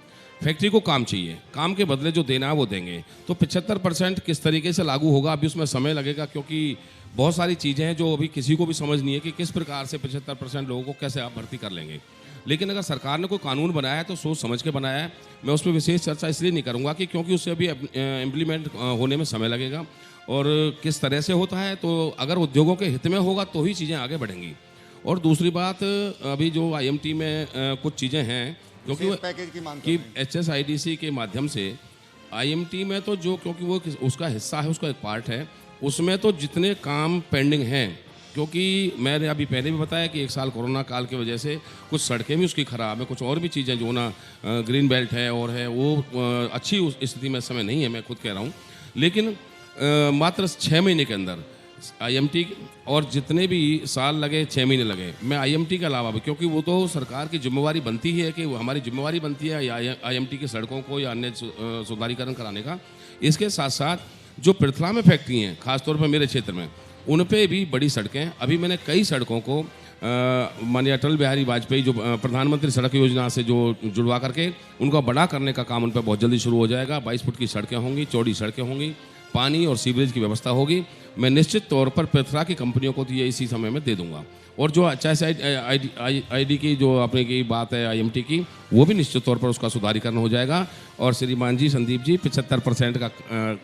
फैक्ट्री को काम चाहिए। काम के बदले जो देना है वो देंगे। तो 75% किस तरीके से लागू होगा, अभी उसमें समय लगेगा, क्योंकि बहुत सारी चीज़ें हैं जो अभी किसी को भी समझ नहीं है कि किस प्रकार से 75% लोगों को कैसे आप भर्ती कर लेंगे। लेकिन अगर सरकार ने कोई कानून बनाया है तो सोच समझ के बनाया है। मैं उस पर विशेष चर्चा इसलिए नहीं करूँगा कि क्योंकि उससे अभी इम्प्लीमेंट होने में समय लगेगा और किस तरह से होता है। तो अगर उद्योगों के हित में होगा तो ही चीज़ें आगे बढ़ेंगी। और दूसरी बात, अभी जो आईएमटी में कुछ चीज़ें हैं क्योंकि पैकेज की मांग कि एचएसआईडीसी के माध्यम से आईएमटी में तो जो, क्योंकि वो उसका हिस्सा है, उसका एक पार्ट है, उसमें तो जितने काम पेंडिंग हैं, क्योंकि मैंने अभी पहले भी बताया कि 1 साल कोरोना काल की वजह से कुछ सड़कें भी उसकी ख़राब है, कुछ और भी चीज़ें जो ना ग्रीन बेल्ट है और है वो अच्छी उस स्थिति में समय नहीं है, मैं खुद कह रहा हूँ। लेकिन मात्र 6 महीने के अंदर आईएमटी, और जितने भी साल लगे 6 महीने लगे, मैं आईएमटी के अलावा भी, क्योंकि वो तो सरकार की जिम्मेवारी बनती है कि वो हमारी जिम्मेवारी बनती है आईएमटी की सड़कों को या अन्य सुधारीकरण कराने का। इसके साथ साथ जो पृथला में फैक्ट्री हैं, खासतौर पर मेरे क्षेत्र में, उन पे भी बड़ी सड़कें, अभी मैंने कई सड़कों को माननीय अटल बिहारी वाजपेयी जो प्रधानमंत्री सड़क योजना से जो जुड़वा करके उनका बड़ा करने का काम उन पर बहुत जल्दी शुरू हो जाएगा। 22 फुट की सड़कें होंगी, चौड़ी सड़कें होंगी, पानी और सीवरेज की व्यवस्था होगी। मैं निश्चित तौर पर पृथ्वी की कंपनियों को तो ये इसी समय में दे दूंगा। और जो आईडी की जो अपने की बात है आईएमटी की, वो भी निश्चित तौर पर उसका सुधारीकरण हो जाएगा। और श्रीमान जी, संदीप जी, 75% का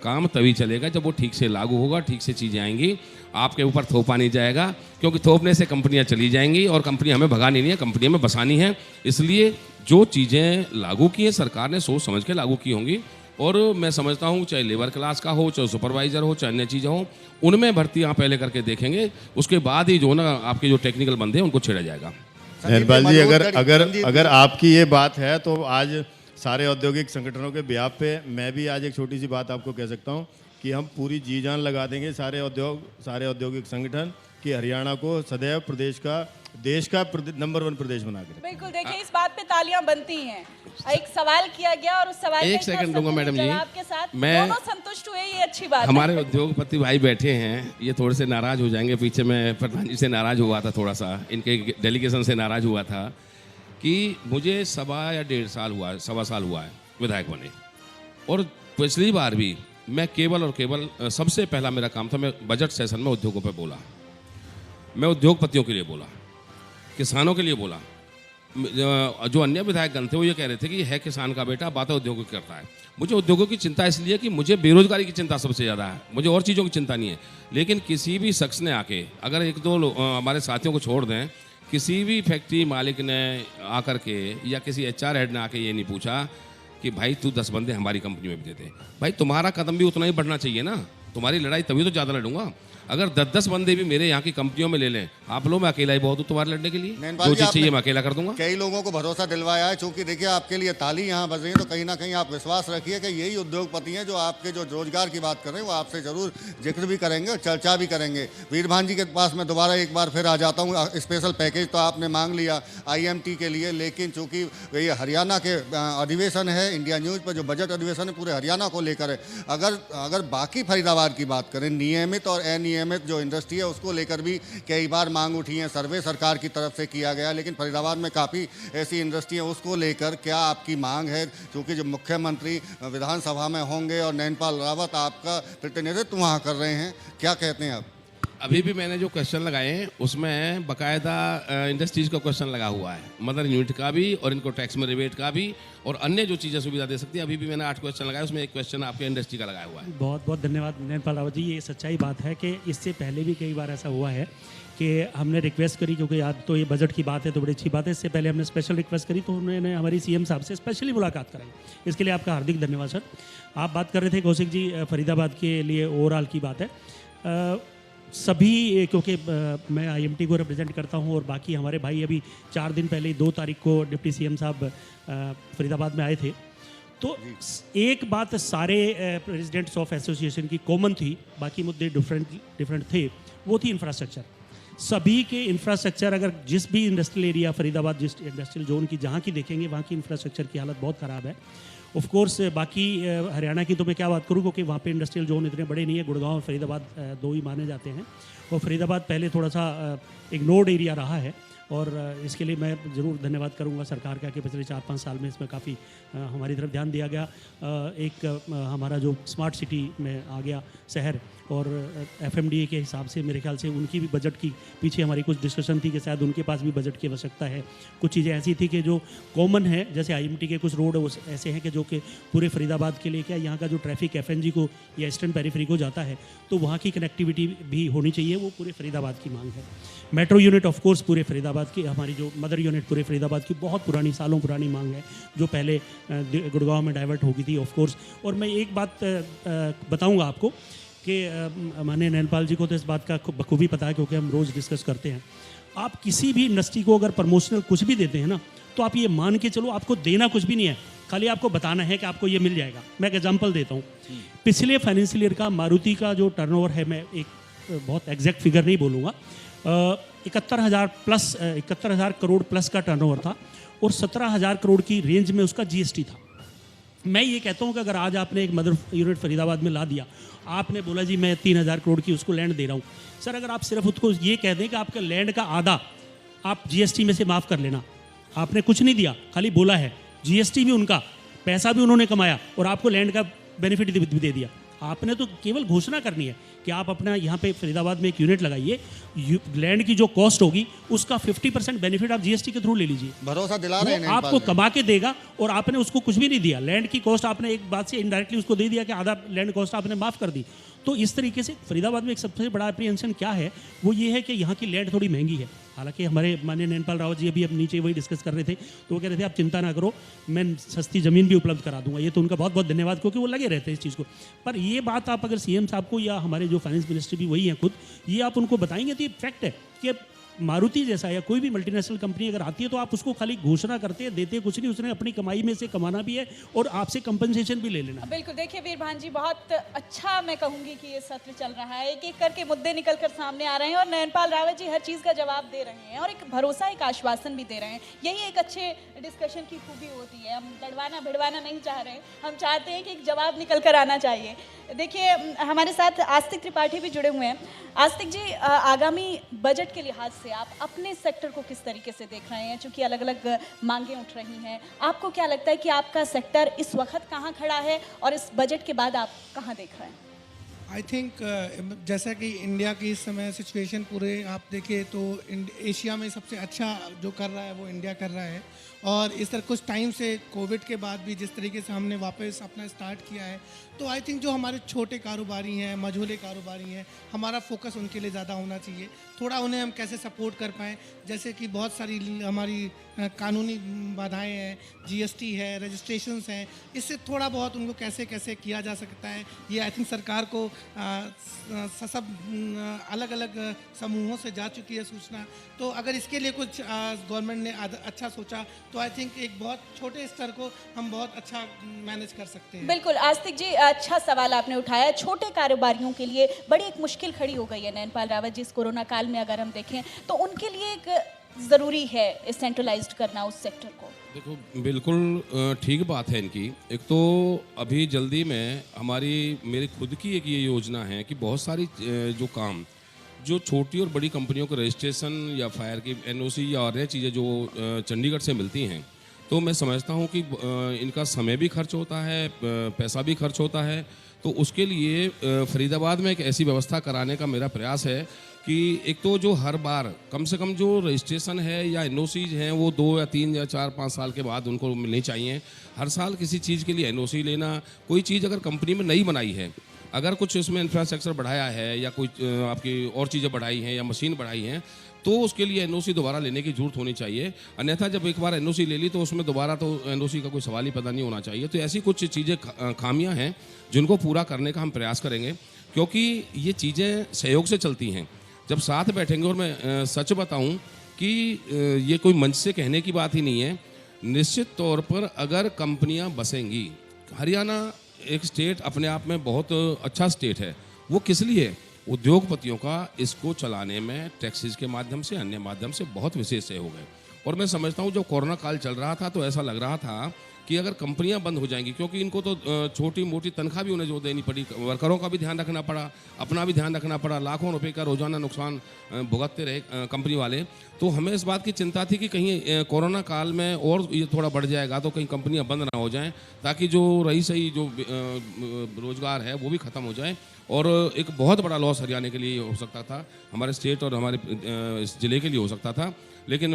काम तभी चलेगा जब वो ठीक से लागू होगा, ठीक से चीज़ें आएंगी, आपके ऊपर थोपा नहीं जाएगा, क्योंकि थोपने से कंपनियां चली जाएंगी और कंपनी हमें भगानी नहीं है, कंपनी हमें बसानी है। इसलिए जो चीज़ें लागू की हैं सरकार ने सोच समझ के लागू की होंगी। और मैं समझता हूँ चाहे लेबर क्लास का हो, चाहे सुपरवाइजर हो, चाहे अन्य चीज़ें हो, उनमें भर्ती आप पहले करके देखेंगे, उसके बाद ही जो ना आपके जो टेक्निकल बंदे हैं उनको छेड़ा जाएगा। नैनपाल जी, अगर आपकी ये बात है तो आज सारे औद्योगिक संगठनों के बिहाफ पे मैं भी आज एक छोटी सी बात आपको कह सकता हूँ कि हम पूरी जी जान लगा देंगे सारे औद्योगिक संगठन कि हरियाणा को सदैव प्रदेश का देश का नंबर 1 प्रदेश बना के रखें। बिल्कुल, देखिए इस बात पे तालियां बनती हैं। एक सवाल किया गया और उस सवाल एक सेकंड दूंगा मैडम जी, आपके साथ मैं दोनों संतुष्ट हुए, ये अच्छी बात है। हमारे उद्योगपति भाई बैठे हैं, ये थोड़े से नाराज हो जाएंगे। पीछे मैं प्रधान जी से नाराज हुआ था, थोड़ा सा इनके डेलीगेशन से नाराज हुआ था कि मुझे 1.25 या 1.5 साल हुआ है विधायक बने, और पिछली बार भी मैं केवल और केवल सबसे पहला मेरा काम था, मैं बजट सेशन में उद्योगों पे बोला, मैं उद्योगपतियों के लिए बोला, किसानों के लिए बोला। जो अन्य विधायकगण थे वो ये कह रहे थे कि है किसान का बेटा, बातें उद्योगों की करता है। मुझे उद्योगों की चिंता इसलिए कि मुझे बेरोजगारी की चिंता सबसे ज़्यादा है, मुझे और चीज़ों की चिंता नहीं है। लेकिन किसी भी शख्स ने आके अगर 1-2 हमारे साथियों को छोड़ दें, किसी भी फैक्ट्री मालिक ने आकर के या किसी HR हेड ने आके ये नहीं पूछा कि भाई तू 10 बंदे हमारी कंपनी में भी दे दे। भाई तुम्हारा कदम भी उतना ही बढ़ना चाहिए ना, तुम्हारी लड़ाई तभी तो ज़्यादा लड़ूंगा। अगर 10-10 बंदे भी मेरे यहाँ की कंपनियों में ले लें, आप लोग, मैं अकेला ही बहुत हूँ तुम्हारे लड़ने के लिए, जो चीज़ चाहिए मैं अकेला कर दूंगा। कई लोगों को भरोसा दिलवाया है, चूंकि देखिए आपके लिए ताली यहाँ बज रही है, तो कहीं ना कहीं आप विश्वास रखिए कि यही उद्योगपति हैं जो आपके जो रोजगार की बात कर रहे हैं वो आपसे जरूर जिक्र भी करेंगे और चर्चा भी करेंगे। वीरभान जी के पास मैं दोबारा एक बार फिर आ जाता हूँ। स्पेशल पैकेज तो आपने मांग लिया IMT के लिए, लेकिन चूंकि ये हरियाणा के अधिवेशन है, इंडिया न्यूज़ पर जो बजट अधिवेशन है पूरे हरियाणा को लेकर है। अगर बाकी फरीदाबाद की बात करें, नियमित और अनियमित जो इंडस्ट्री है उसको लेकर भी कई बार मांग उठी है, सर्वे सरकार की तरफ से किया गया, लेकिन फरीदाबाद में काफ़ी ऐसी इंडस्ट्री है, उसको लेकर क्या आपकी मांग है? क्योंकि जब मुख्यमंत्री विधानसभा में होंगे और नैनपाल रावत आपका प्रतिनिधित्व वहाँ कर रहे हैं, क्या कहते हैं आप? अभी भी मैंने जो क्वेश्चन लगाए हैं उसमें बाकायदा इंडस्ट्रीज़ का क्वेश्चन लगा हुआ है, मदर यूनिट का भी और इनको टैक्स में रिबेट का भी और अन्य जो चीज़ें सुविधा दे सकती है। अभी भी मैंने 8 क्वेश्चन लगाए, उसमें एक क्वेश्चन आपके इंडस्ट्री का लगाया हुआ है। बहुत बहुत धन्यवाद नैनपाल रावत जी। ये सच्चाई बात है कि इससे पहले भी कई बार ऐसा हुआ है कि हमने रिक्वेस्ट करी, क्योंकि आज तो ये बजट की बात है तो बड़ी अच्छी बात है। इससे पहले हमने स्पेशल रिक्वेस्ट करी तो उन्होंने हमारी CM साहब से स्पेशली मुलाकात कराई, इसके लिए आपका हार्दिक धन्यवाद सर। आप बात कर रहे थे कौशिक जी, फरीदाबाद के लिए ओवरऑल की बात है। सभी, क्योंकि मैं IMT को रिप्रेजेंट करता हूं और बाकी हमारे भाई अभी 4 दिन पहले 2 तारीख को डिप्टी CM साहब फरीदाबाद में आए थे, तो एक बात सारे प्रेसिडेंट्स ऑफ एसोसिएशन की कॉमन थी, बाकी मुद्दे डिफरेंट थे, वो थी इंफ्रास्ट्रक्चर। सभी के इंफ्रास्ट्रक्चर, अगर जिस भी इंडस्ट्रियल एरिया फरीदाबाद, जिस इंडस्ट्रियल जोन की जहाँ की देखेंगे वहाँ की इंफ्रास्ट्रक्चर की हालत बहुत ख़राब है। ऑफ कोर्स बाकी हरियाणा की तो मैं क्या बात करूँ, क्योंकि वहाँ पे इंडस्ट्रियल जोन इतने बड़े नहीं है, गुड़गांव और फरीदाबाद 2 ही माने जाते हैं, और फरीदाबाद पहले थोड़ा सा इग्नोर्ड एरिया रहा है, और इसके लिए मैं ज़रूर धन्यवाद करूंगा सरकार का कि पिछले 4-5 साल में इसमें काफ़ी हमारी तरफ ध्यान दिया गया। एक हमारा जो स्मार्ट सिटी में आ गया शहर, और FMDA के हिसाब से मेरे ख्याल से उनकी भी बजट की पीछे हमारी कुछ डिस्कशन थी कि शायद उनके पास भी बजट की आवश्यकता है। कुछ चीज़ें ऐसी थी कि जो कॉमन है, जैसे IMT के कुछ रोड ऐसे हैं कि जो कि पूरे फरीदाबाद के लिए, क्या यहाँ का जो ट्रैफिक FNG को या ईस्टर्न पेरिफेरी को जाता है तो वहाँ की कनेक्टिविटी भी होनी चाहिए, वो पूरे फरीदाबाद की मांग है। मेट्रो यूनिट ऑफ कोर्स पूरे फरीदाबाद की, हमारी जो मदर यूनिट पूरे फरीदाबाद की बहुत पुरानी, सालों पुरानी मांग है, जो पहले गुड़गांव में डाइवर्ट हो गई थी ऑफ कोर्स। और मैं एक बात बताऊंगा आपको कि माननीय नैनपाल जी को तो इस बात का बखूबी पता है, क्योंकि हम रोज़ डिस्कस करते हैं। आप किसी भी इंडस्ट्री को अगर प्रमोशनल कुछ भी देते हैं ना, तो आप ये मान के चलो आपको देना कुछ भी नहीं है, खाली आपको बताना है कि आपको ये मिल जाएगा। मैं एक एग्जांपल देता हूँ, पिछले फाइनेंशियल ईयर का मारुति का जो टर्नओवर है, मैं एक बहुत एग्जैक्ट फिगर नहीं बोलूँगा, 71,000 करोड़ प्लस का टर्नओवर था, और 17,000 करोड़ की रेंज में उसका GST था। मैं ये कहता हूँ कि अगर आज आपने एक मदर यूनिट फरीदाबाद में ला दिया, आपने बोला जी मैं 3,000 करोड़ की उसको लैंड दे रहा हूँ, सर अगर आप सिर्फ उसको ये कह दें कि आपका लैंड का आधा आप GST में से माफ़ कर लेना, आपने कुछ नहीं दिया, खाली बोला है, GST भी उनका, पैसा भी उन्होंने कमाया और आपको लैंड का बेनिफिट भी दे दिया। आपने तो केवल घोषणा करनी है कि आप अपना यहाँ पे फरीदाबाद में एक यूनिट लगाइए, लैंड की जो कॉस्ट होगी उसका 50% बेनिफिट आप GST के थ्रू ले लीजिए। भरोसा दिला रहे हैं, आपको कमा के देगा, और आपने उसको कुछ भी नहीं दिया। लैंड की कॉस्ट आपने एक बात से इनडायरेक्टली उसको दे दिया कि आधा लैंड कॉस्ट आपने माफ़ कर दी। तो इस तरीके से फरीदाबाद में एक सबसे बड़ा अप्रीहेंशन क्या है, वो ये है कि यहाँ की लैंड थोड़ी महंगी है। हालांकि हमारे माननीय नैनपाल रावत जी अभी अब नीचे वही डिस्कस कर रहे थे, तो वो कह रहे थे आप चिंता ना करो, मैं सस्ती ज़मीन भी उपलब्ध करा दूंगा। ये तो उनका बहुत बहुत धन्यवाद, क्योंकि वो लगे रहते हैं इस चीज़ को। पर ये बात आप अगर CM साहब को या हमारे जो फाइनेंस मिनिस्टर भी वही हैं खुद, ये आप उनको बताएंगे तो ये फैक्ट है कि मारुति जैसा या कोई भी मल्टीनेशनल कंपनी अगर आती है तो आप उसको खाली घोषणा करते हैं, देते कुछ नहीं, उसने अपनी कमाई में से कमाना भी है और आपसे कंपनसेशन भी ले लेना। बिल्कुल, देखिए वीरभान जी, बहुत अच्छा मैं कहूंगी कि ये सत्र चल रहा है, एक एक करके मुद्दे निकल कर सामने आ रहे हैं और नयनपाल रावत जी हर चीज़ का जवाब दे रहे हैं और एक भरोसा, एक आश्वासन भी दे रहे हैं। यही एक अच्छे डिस्कशन की खूबी होती है। हम लड़वाना भिड़वाना नहीं चाह रहे हैं, हम चाहते हैं कि एक जवाब निकल कर आना चाहिए। देखिए हमारे साथ आस्तिक त्रिपाठी भी जुड़े हुए हैं। आस्तिक जी, आगामी बजट के लिहाज से आप अपने सेक्टर को किस तरीके से देख रहे हैं? चूंकि अलग अलग मांगें उठ रही हैं, आपको क्या लगता है कि आपका सेक्टर इस वक्त कहाँ खड़ा है और इस बजट के बाद आप कहाँ देख रहे हैं? आई थिंक जैसा कि इंडिया की इस समय सिचुएशन पूरे आप देखें तो एशिया में सबसे अच्छा जो कर रहा है वो इंडिया कर रहा है। और इस तरह कुछ टाइम से कोविड के बाद भी जिस तरीके से हमने वापस अपना स्टार्ट किया है, तो आई थिंक जो हमारे छोटे कारोबारी हैं, मझोले कारोबारी हैं, हमारा फोकस उनके लिए ज़्यादा होना चाहिए। थोड़ा उन्हें हम कैसे सपोर्ट कर पाएँ, जैसे कि बहुत सारी हमारी कानूनी बाधाएं हैं, जीएसटी है, रजिस्ट्रेशंस हैं, इससे थोड़ा बहुत उनको कैसे कैसे किया जा सकता है, ये आई थिंक सरकार को सब अलग अलग समूहों से जा चुकी है सूचना। तो अगर इसके लिए कुछ गवर्नमेंट ने अच्छा सोचा तो आई थिंक एक बहुत छोटे स्तर को हम बहुत अच्छा मैनेज कर सकते हैं। बिल्कुल आस्तिक जी, अच्छा सवाल आपने उठाया। छोटे कारोबारियों के लिए बड़ी एक मुश्किल खड़ी हो गई है नयनपाल रावत जी इस कोरोना काल में, अगर हम देखें तो उनके लिए एक ज़रूरी है सेंट्रलाइज्ड करना उस सेक्टर को। देखो बिल्कुल ठीक बात है इनकी। एक तो अभी जल्दी में मेरी खुद की एक ये योजना है कि बहुत सारी जो काम जो छोटी और बड़ी कंपनियों को रजिस्ट्रेशन या फायर की एनओसी या और चीज़ें जो चंडीगढ़ से मिलती हैं, तो मैं समझता हूँ कि इनका समय भी खर्च होता है, पैसा भी खर्च होता है। तो उसके लिए फरीदाबाद में एक ऐसी व्यवस्था कराने का मेरा प्रयास है कि एक तो जो हर बार कम से कम जो रजिस्ट्रेशन है या एनओसीज हैं वो 2 या 3 या 4 5 साल के बाद उनको मिलनी चाहिए। हर साल किसी चीज़ के लिए एनओसी लेना, कोई चीज़ अगर कंपनी में नई बनाई है, अगर कुछ इसमें इंफ्रास्ट्रक्चर बढ़ाया है या कोई आपकी और चीज़ें बढ़ाई हैं या मशीन बढ़ाई हैं, तो उसके लिए एनओसी दोबारा लेने की जरूरत होनी चाहिए। अन्यथा जब एक बार एनओसी ले ली तो उसमें दोबारा तो एनओसी का कोई सवाल ही पैदा नहीं होना चाहिए। तो ऐसी कुछ चीज़ें खामियां हैं जिनको पूरा करने का हम प्रयास करेंगे, क्योंकि ये चीज़ें सहयोग से चलती हैं। जब साथ बैठेंगे, और मैं सच बताऊं कि ये कोई मंच से कहने की बात ही नहीं है, निश्चित तौर पर अगर कंपनियां बसेंगी, हरियाणा एक स्टेट अपने आप में बहुत अच्छा स्टेट है। वो किस लिए? उद्योगपतियों का इसको चलाने में टैक्सेस के माध्यम से, अन्य माध्यम से बहुत विशेष सहयोग है। और मैं समझता हूँ जब कोरोना काल चल रहा था तो ऐसा लग रहा था कि अगर कंपनियां बंद हो जाएंगी, क्योंकि इनको तो छोटी मोटी तनख्वाह भी उन्हें जो देनी पड़ी, वर्करों का भी ध्यान रखना पड़ा, अपना भी ध्यान रखना पड़ा, लाखों रुपए का रोजाना नुकसान भुगतते रहे कंपनी वाले। तो हमें इस बात की चिंता थी कि कहीं कोरोना काल में और ये थोड़ा बढ़ जाएगा तो कहीं कंपनियां बंद ना हो जाएं, ताकि जो रही सही जो रोजगार है वो भी ख़त्म हो जाए। और एक बहुत बड़ा लॉस हरियाणा के लिए हो सकता था, हमारे स्टेट और हमारे इस ज़िले के लिए हो सकता था। लेकिन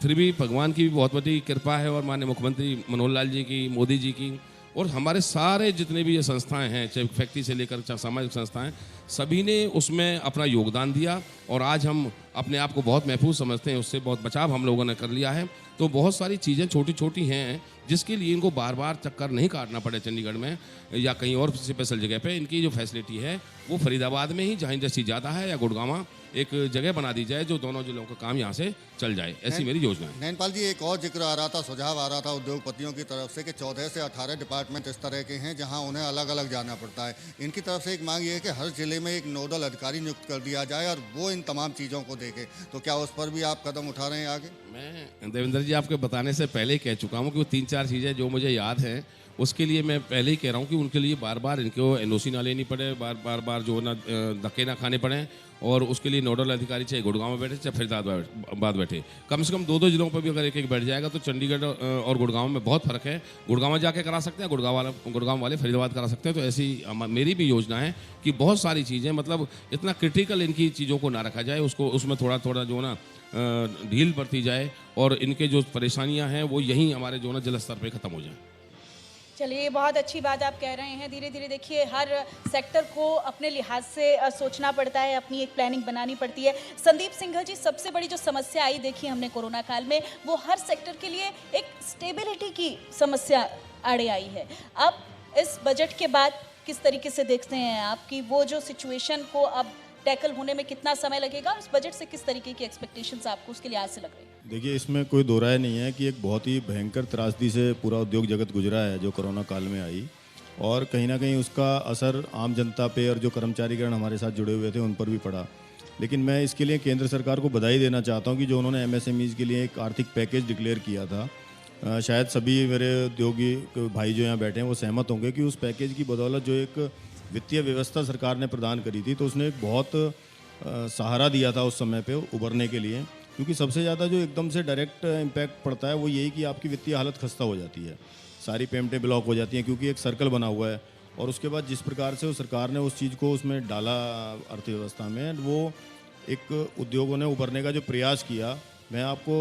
फिर भी भगवान की भी बहुत बड़ी कृपा है, और माननीय मुख्यमंत्री मनोहर लाल जी की, मोदी जी की, और हमारे सारे जितने भी ये संस्थाएं हैं, चाहे फैक्ट्री से लेकर चाहे सामाजिक संस्थाएं, सभी ने उसमें अपना योगदान दिया। और आज हम अपने आप को बहुत महफूज समझते हैं, उससे बहुत बचाव हम लोगों ने कर लिया है। तो बहुत सारी चीज़ें छोटी छोटी हैं जिसके लिए इनको बार बार चक्कर नहीं काटना पड़े चंडीगढ़ में या कहीं और स्पेशल जगह पे। इनकी जो फैसिलिटी है वो फरीदाबाद में ही, जहाँ इंडस्ट्री ज़्यादा है, या गुड़गांव एक जगह बना दी जाए जो दोनों जिलों का काम यहाँ से चल जाए, ऐसी मेरी योजना है। नयनपाल जी, एक और जिक्र आ रहा था, सुझाव आ रहा था उद्योगपतियों की तरफ से कि 14 से 18 डिपार्टमेंट इस तरह के हैं जहाँ उन्हें अलग अलग जाना पड़ता है। इनकी तरफ से एक मांग ये है कि हर जिले में एक नोडल अधिकारी नियुक्त कर दिया जाए और वो इन तमाम चीज़ों को देखे। तो क्या उस पर भी आप कदम उठा रहे हैं आगे? मैं देवेंद्र जी आपके बताने से पहले ही कह चुका हूँ कि वो 3-4 चीज़ें जो मुझे याद हैं, उसके लिए मैं पहले ही कह रहा हूँ कि उनके लिए बार बार इनको एनओसी ना लेनी पड़े, बार जो ना धक्के ना खाने पड़े, और उसके लिए नोडल अधिकारी चाहे गुड़गांव में बैठे चाहे फरीदाबाद बैठे, कम से कम 2-2 जिलों पर भी अगर एक बैठ जाएगा तो चंडीगढ़ और गुड़गांव में बहुत फ़र्क है। गुड़गांव जाके करा सकते हैं, गुड़गांव वाले फरीदाबाद करा सकते हैं। तो ऐसी मेरी भी योजना है कि बहुत सारी चीज़ें, मतलब इतना क्रिटिकल इनकी चीज़ों को ना रखा जाए, उसको उसमें थोड़ा थोड़ा जो ना ढील बरती जाए, और इनके जो परेशानियाँ हैं वो यहीं हमारे जो ना जल स्तर पर ख़त्म हो जाए। चलिए, बहुत अच्छी बात आप कह रहे हैं। धीरे धीरे देखिए हर सेक्टर को अपने लिहाज से सोचना पड़ता है, अपनी एक प्लानिंग बनानी पड़ती है। संदीप सिंघल जी, सबसे बड़ी जो समस्या आई देखिए हमने कोरोना काल में, वो हर सेक्टर के लिए एक स्टेबिलिटी की समस्या आड़े आई है। अब इस बजट के बाद किस तरीके से देखते हैं आप कि वो जो सिचुएशन को अब टैकल होने में कितना समय लगेगा, और इस बजट से किस तरीके की एक्सपेक्टेशंस आपको उसके लिहाज से लग रही है? देखिए, इसमें कोई दो राय नहीं है कि एक बहुत ही भयंकर त्रासदी से पूरा उद्योग जगत गुजरा है जो कोरोना काल में आई, और कहीं ना कहीं उसका असर आम जनता पे और जो कर्मचारीगण हमारे साथ जुड़े हुए थे उन पर भी पड़ा। लेकिन मैं इसके लिए केंद्र सरकार को बधाई देना चाहता हूं कि जो उन्होंने MSMEs के लिए एक आर्थिक पैकेज डिक्लेयर किया था, शायद सभी मेरे उद्योगी भाई जो यहाँ बैठे हैं वो सहमत होंगे कि उस पैकेज की बदौलत जो एक वित्तीय व्यवस्था सरकार ने प्रदान करी थी, तो उसने एक बहुत सहारा दिया था उस समय पे उभरने के लिए। क्योंकि सबसे ज़्यादा जो एकदम से डायरेक्ट इम्पैक्ट पड़ता है वो यही कि आपकी वित्तीय हालत खस्ता हो जाती है, सारी पेमेंटें ब्लॉक हो जाती हैं, क्योंकि एक सर्कल बना हुआ है। और उसके बाद जिस प्रकार से सरकार ने उस चीज़ को उसमें डाला अर्थव्यवस्था में, वो एक उद्योगों ने उभरने का जो प्रयास किया, मैं आपको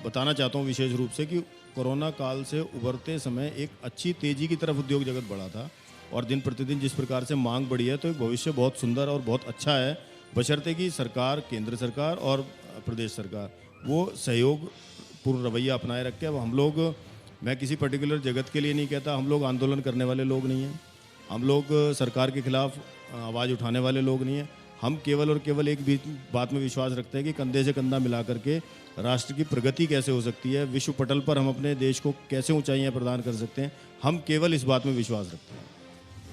बताना चाहता हूँ विशेष रूप से कि कोरोना काल से उभरते समय एक अच्छी तेज़ी की तरफ उद्योग जगत बढ़ा था, और दिन प्रतिदिन जिस प्रकार से मांग बढ़ी है, तो एक भविष्य बहुत सुंदर और बहुत अच्छा है, बशर्ते कि सरकार, केंद्र सरकार और प्रदेश सरकार वो सहयोग पूर्ण रवैया अपनाए रखे। अब हम लोग, मैं किसी पर्टिकुलर जगत के लिए नहीं कहता, हम लोग आंदोलन करने वाले लोग नहीं हैं, हम लोग सरकार के खिलाफ आवाज़ उठाने वाले लोग नहीं हैं। हम केवल और केवल एक भी बात में विश्वास रखते हैं कि कंधे से कंधा मिला करके राष्ट्र की प्रगति कैसे हो सकती है, विश्व पटल पर हम अपने देश को कैसे ऊंचाइयां प्रदान कर सकते हैं, हम केवल इस बात में विश्वास रखते हैं।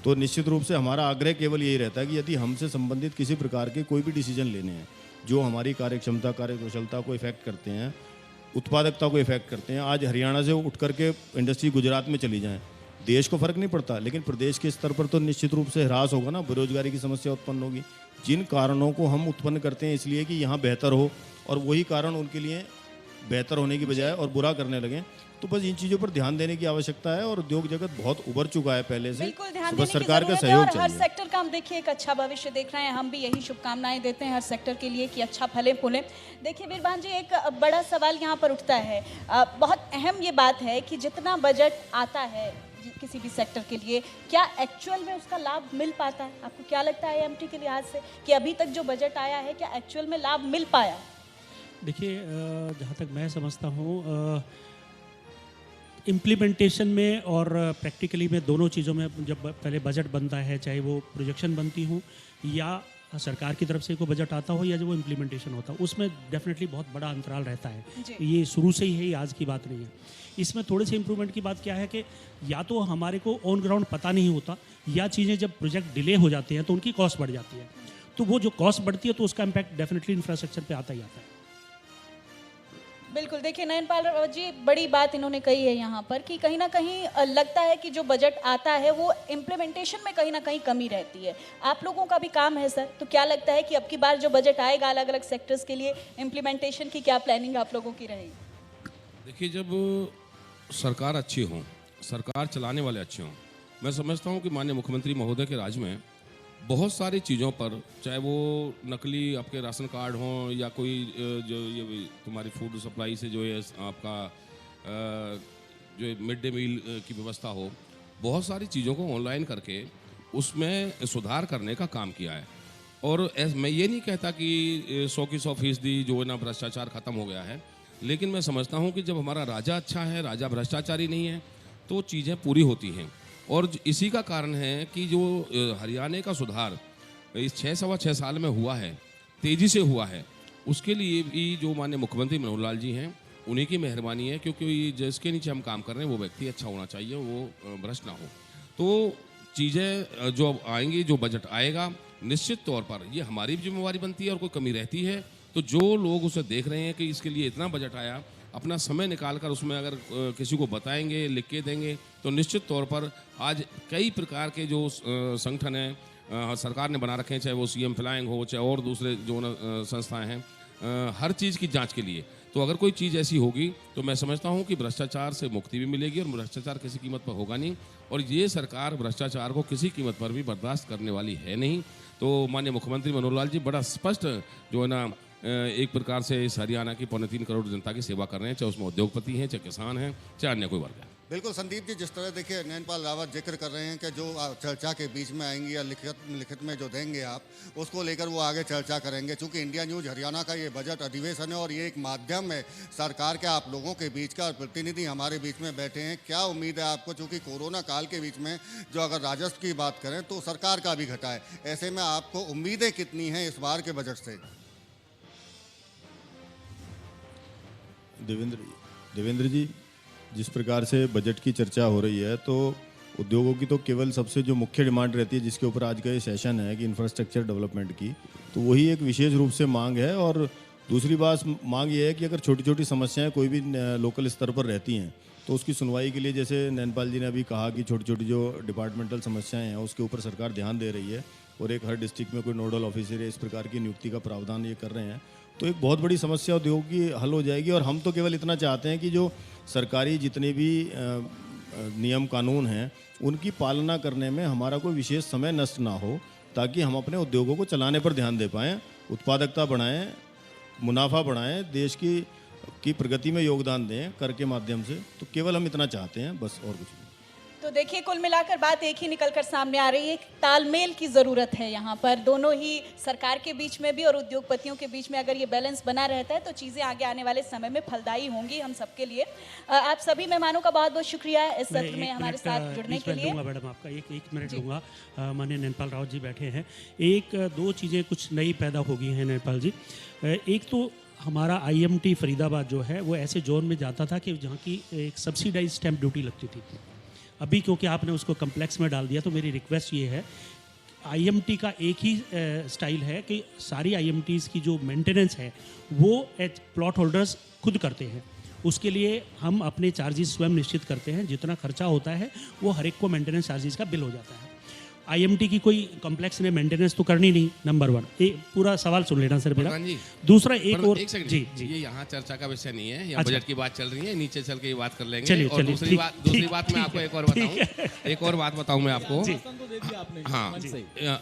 तो निश्चित रूप से हमारा आग्रह केवल यही रहता है कि यदि हमसे संबंधित किसी प्रकार के कोई भी डिसीजन लेने हैं जो हमारी कार्यक्षमता, कार्यकुशलता को इफेक्ट करते हैं, उत्पादकता को इफेक्ट करते हैं, आज हरियाणा से उठ करके इंडस्ट्री गुजरात में चली जाएँ, देश को फर्क नहीं पड़ता, लेकिन प्रदेश के स्तर पर तो निश्चित रूप से ह्रास होगा ना, बेरोजगारी की समस्या उत्पन्न होगी। जिन कारणों को हम उत्पन्न करते हैं इसलिए कि यहाँ बेहतर हो, और वही कारण उनके लिए बेहतर होने की बजाय और बुरा करने लगे, तो बस इन चीज़ों पर ध्यान देने की आवश्यकता है। और उद्योग जगत बहुत उभर चुका है पहले से, बिल्कुल ध्यान बस देने की सरकार का जरूरत है, सहयोग और हर चाहिए। सेक्टर का हम देखिए एक अच्छा भविष्य देख रहे हैं, हम भी यही शुभकामनाएं देते हैं हर सेक्टर के लिए कि अच्छा फले फूले। देखिए वीरभान जी, एक बड़ा सवाल यहाँ पर उठता है, बहुत अहम ये बात है कि जितना बजट आता है किसी भी सेक्टर के लिए, क्या एक्चुअल में उसका लाभ मिल पाता है? आपको क्या लगता है AMT के लिहाज से कि अभी तक जो बजट आया है क्या एक्चुअल में लाभ मिल पाया? देखिए, जहाँ तक मैं समझता हूँ, इम्प्लीमेंटेशन में और प्रैक्टिकली में दोनों चीज़ों में जब पहले बजट बनता है, चाहे वो प्रोजेक्शन बनती हो या सरकार की तरफ से कोई बजट आता हो या जब वो इम्प्लीमेंटेशन होता हो, उसमें डेफिनेटली बहुत बड़ा अंतराल रहता है। ये शुरू से ही है, ये आज की बात नहीं है। इसमें थोड़े से इम्प्रूवमेंट की बात क्या है कि या तो हमारे को ऑन ग्राउंड पता नहीं होता, या चीज़ें जब प्रोजेक्ट डिले हो जाते हैं तो उनकी कॉस्ट बढ़ जाती है। तो वो जो कॉस्ट बढ़ती है तो उसका इम्पैक्ट डेफिनेटली इंफ्रास्ट्रक्चर पे आता ही आता है। बिल्कुल, देखिए नयनपाल रावत जी, बड़ी बात इन्होंने कही है यहाँ पर कि कहीं ना कहीं लगता है कि जो बजट आता है वो इम्प्लीमेंटेशन में कहीं ना कहीं कमी रहती है। आप लोगों का भी काम है सर, तो क्या लगता है कि अब की बार जो बजट आएगा अलग अलग सेक्टर्स के लिए, इम्प्लीमेंटेशन की क्या प्लानिंग आप लोगों की रहेगी? देखिए, जब सरकार अच्छी हो, सरकार चलाने वाले अच्छे हों, मैं समझता हूँ कि माननीय मुख्यमंत्री महोदय के राज में बहुत सारी चीज़ों पर, चाहे वो नकली आपके राशन कार्ड हों या कोई जो ये तुम्हारी फूड सप्लाई से जो है आपका जो मिड डे मील की व्यवस्था हो, बहुत सारी चीज़ों को ऑनलाइन करके उसमें सुधार करने का काम किया है। और मैं ये नहीं कहता कि 100 की 100% जो है ना भ्रष्टाचार ख़त्म हो गया है, लेकिन मैं समझता हूँ कि जब हमारा राजा अच्छा है, राजा भ्रष्टाचारी नहीं है, तो चीज़ें पूरी होती हैं। और इसी का कारण है कि जो हरियाणा का सुधार इस 6-6.25 साल में हुआ है, तेज़ी से हुआ है, उसके लिए भी जो माननीय मुख्यमंत्री मनोहर लाल जी हैं, उन्हीं की मेहरबानी है, क्योंकि जिसके नीचे हम काम कर रहे हैं वो व्यक्ति अच्छा होना चाहिए, वो भ्रष्ट ना हो। तो चीज़ें जो आएंगी, जो बजट आएगा, निश्चित तौर पर ये हमारी भी जिम्मेवारी बनती है, और कोई कमी रहती है तो जो लोग उसे देख रहे हैं कि इसके लिए इतना बजट आया, अपना समय निकाल कर उसमें अगर किसी को बताएंगे, लिख के देंगे, तो निश्चित तौर पर आज कई प्रकार के जो संगठन हैं सरकार ने बना रखे हैं, चाहे वो CM फ्लाइंग हो, चाहे और दूसरे जो संस्थाएं हैं, हर चीज़ की जांच के लिए। तो अगर कोई चीज़ ऐसी होगी तो मैं समझता हूँ कि भ्रष्टाचार से मुक्ति भी मिलेगी, और भ्रष्टाचार किसी कीमत पर होगा नहीं, और ये सरकार भ्रष्टाचार को किसी कीमत पर भी बर्दाश्त करने वाली है नहीं। तो माननीय मुख्यमंत्री मनोहर लाल जी बड़ा स्पष्ट जो है ना एक प्रकार से इस हरियाणा की 3.25 करोड़ जनता की सेवा कर रहे हैं, चाहे उसमें उद्योगपति हैं, चाहे किसान हैं, चाहे अन्य कोई वर्ग है। बिल्कुल संदीप जी, जिस तरह देखिए नैनपाल रावत जिक्र कर रहे हैं कि जो चर्चा के बीच में आएंगी या लिखित में जो देंगे आप, उसको लेकर वो आगे चर्चा करेंगे। चूँकि इंडिया न्यूज़ हरियाणा का ये बजट अधिवेशन है और ये एक माध्यम है सरकार के आप लोगों के बीच का, और प्रतिनिधि हमारे बीच में बैठे हैं। क्या उम्मीद है आपको, चूँकि कोरोना काल के बीच में जो अगर राजस्व की बात करें तो सरकार का भी घटा है, ऐसे में आपको उम्मीदें कितनी हैं इस बार के बजट से? देवेंद्र जी, जिस प्रकार से बजट की चर्चा हो रही है, तो उद्योगों की तो केवल सबसे जो मुख्य डिमांड रहती है, जिसके ऊपर आज का ये सेशन है कि इंफ्रास्ट्रक्चर डेवलपमेंट की, तो वही एक विशेष रूप से मांग है। और दूसरी बात मांग ये है कि अगर छोटी छोटी समस्याएं कोई भी लोकल स्तर पर रहती हैं तो उसकी सुनवाई के लिए, जैसे नैनपाल जी ने अभी कहा कि छोटी छोटी जो डिपार्टमेंटल समस्याएं हैं उसके ऊपर सरकार ध्यान दे रही है और एक हर डिस्ट्रिक्ट में कोई नोडल ऑफिसर इस प्रकार की नियुक्ति का प्रावधान ये कर रहे हैं, तो एक बहुत बड़ी समस्या उद्योग की हल हो जाएगी। और हम तो केवल इतना चाहते हैं कि जो सरकारी जितने भी नियम कानून हैं उनकी पालना करने में हमारा कोई विशेष समय नष्ट ना हो, ताकि हम अपने उद्योगों को चलाने पर ध्यान दे पाएँ, उत्पादकता बढ़ाएं, मुनाफा बढ़ाएं, देश की प्रगति में योगदान दें कर के माध्यम से। तो केवल हम इतना चाहते हैं, बस, और कुछ नहीं। तो देखिए, कुल मिलाकर बात एक ही निकलकर सामने आ रही है, तालमेल की ज़रूरत है यहाँ पर, दोनों ही सरकार के बीच में भी और उद्योगपतियों के बीच में। अगर ये बैलेंस बना रहता है तो चीज़ें आगे आने वाले समय में फलदायी होंगी हम सबके लिए। आप सभी मेहमानों का बहुत बहुत शुक्रिया इस सत्र में हमारे साथ जुड़ने के लिए। मैडम आपका एक मिनट लूँगा। माननीय नैनपाल रावत जी बैठे हैं। दो चीज़ें कुछ नई पैदा हो गई हैं नैनपाल जी। एक तो हमारा IMT फरीदाबाद जो है वो ऐसे जोन में जाता था कि जहाँ की एक सब्सिडाइज स्टैंप ड्यूटी लगती थी। अभी क्योंकि आपने उसको कम्प्लेक्स में डाल दिया, तो मेरी रिक्वेस्ट ये है, IMT का एक ही स्टाइल है कि सारी IMTs की जो मेंटेनेंस है वो प्लॉट होल्डर्स खुद करते हैं। उसके लिए हम अपने चार्जेस स्वयं निश्चित करते हैं, जितना खर्चा होता है वो हर एक को मेंटेनेंस चार्जेस का बिल हो जाता है। IMT की कोई कॉम्प्लेक्स ने मेंटेनेंस तो करनी नहीं, नंबर 1। पूरा सवाल सुन लेना सर मेरा। दूसरा एक और जी, ये यहाँ चर्चा का विषय नहीं है, यहाँ बजट की बात चल रही है, नीचे चल के ये बात कर लेंगे। चलिए, और दूसरी बात मैं आपको एक और बात बताऊँ मैं आपको। हाँ,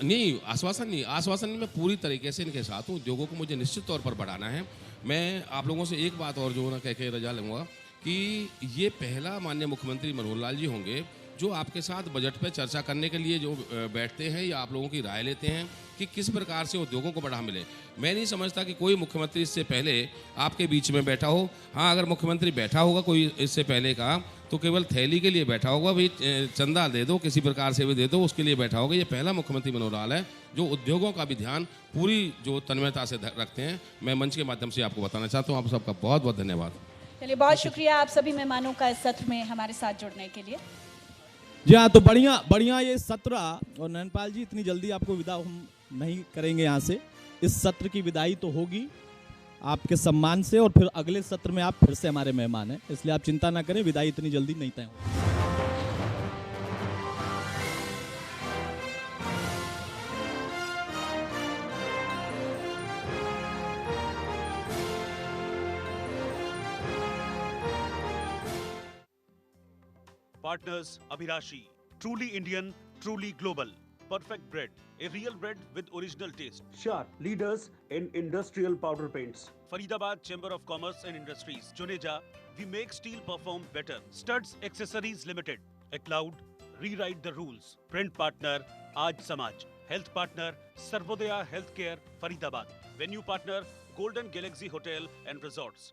नहीं आश्वासन मैं पूरी तरीके से इनके साथ हूँ। उद्योगों को मुझे निश्चित तौर पर बढ़ाना है। मैं आप लोगों से एक बात और जो ना कह के रजा लूँगा कि ये पहला माननीय मुख्यमंत्री मनोहर लाल जी होंगे जो आपके साथ बजट पे चर्चा करने के लिए जो बैठते हैं या आप लोगों की राय लेते हैं कि किस प्रकार से उद्योगों को बढ़ावा मिले। मैं नहीं समझता कि कोई मुख्यमंत्री इससे पहले आपके बीच में बैठा हो। हाँ, अगर मुख्यमंत्री बैठा होगा कोई इससे पहले का, तो केवल थैली के लिए बैठा होगा, भाई चंदा दे दो, किसी प्रकार से भी दे दो, उसके लिए बैठा होगा। ये पहला मुख्यमंत्री मनोहर लाल है जो उद्योगों का भी ध्यान पूरी जो तन्मयता से रखते हैं। मैं मंच के माध्यम से आपको बताना चाहता हूँ। आप सबका बहुत बहुत धन्यवाद। चलिए, बहुत शुक्रिया आप सभी मेहमानों का इस सत्र में हमारे साथ जुड़ने के लिए। जी हाँ, तो बढ़िया ये सत्र। और नैनपाल जी, इतनी जल्दी आपको विदा हम नहीं करेंगे यहाँ से। इस सत्र की विदाई तो होगी आपके सम्मान से, और फिर अगले सत्र में आप फिर से हमारे मेहमान हैं, इसलिए आप चिंता ना करें, विदाई इतनी जल्दी नहीं तय होगी। Partners Abhirashi, truly Indian, truly global. Perfect bread, a real bread with original taste. Sharp, leaders in industrial powder paints. Faridabad Chamber of Commerce and Industries, Juneja, we make steel perform better. Studs Accessories Limited, at Cloud, rewrite the rules. Print partner, Aaj Samaj. Health partner, Sarvodaya Healthcare, Faridabad. Venue partner, Golden Galaxy Hotel and Resorts.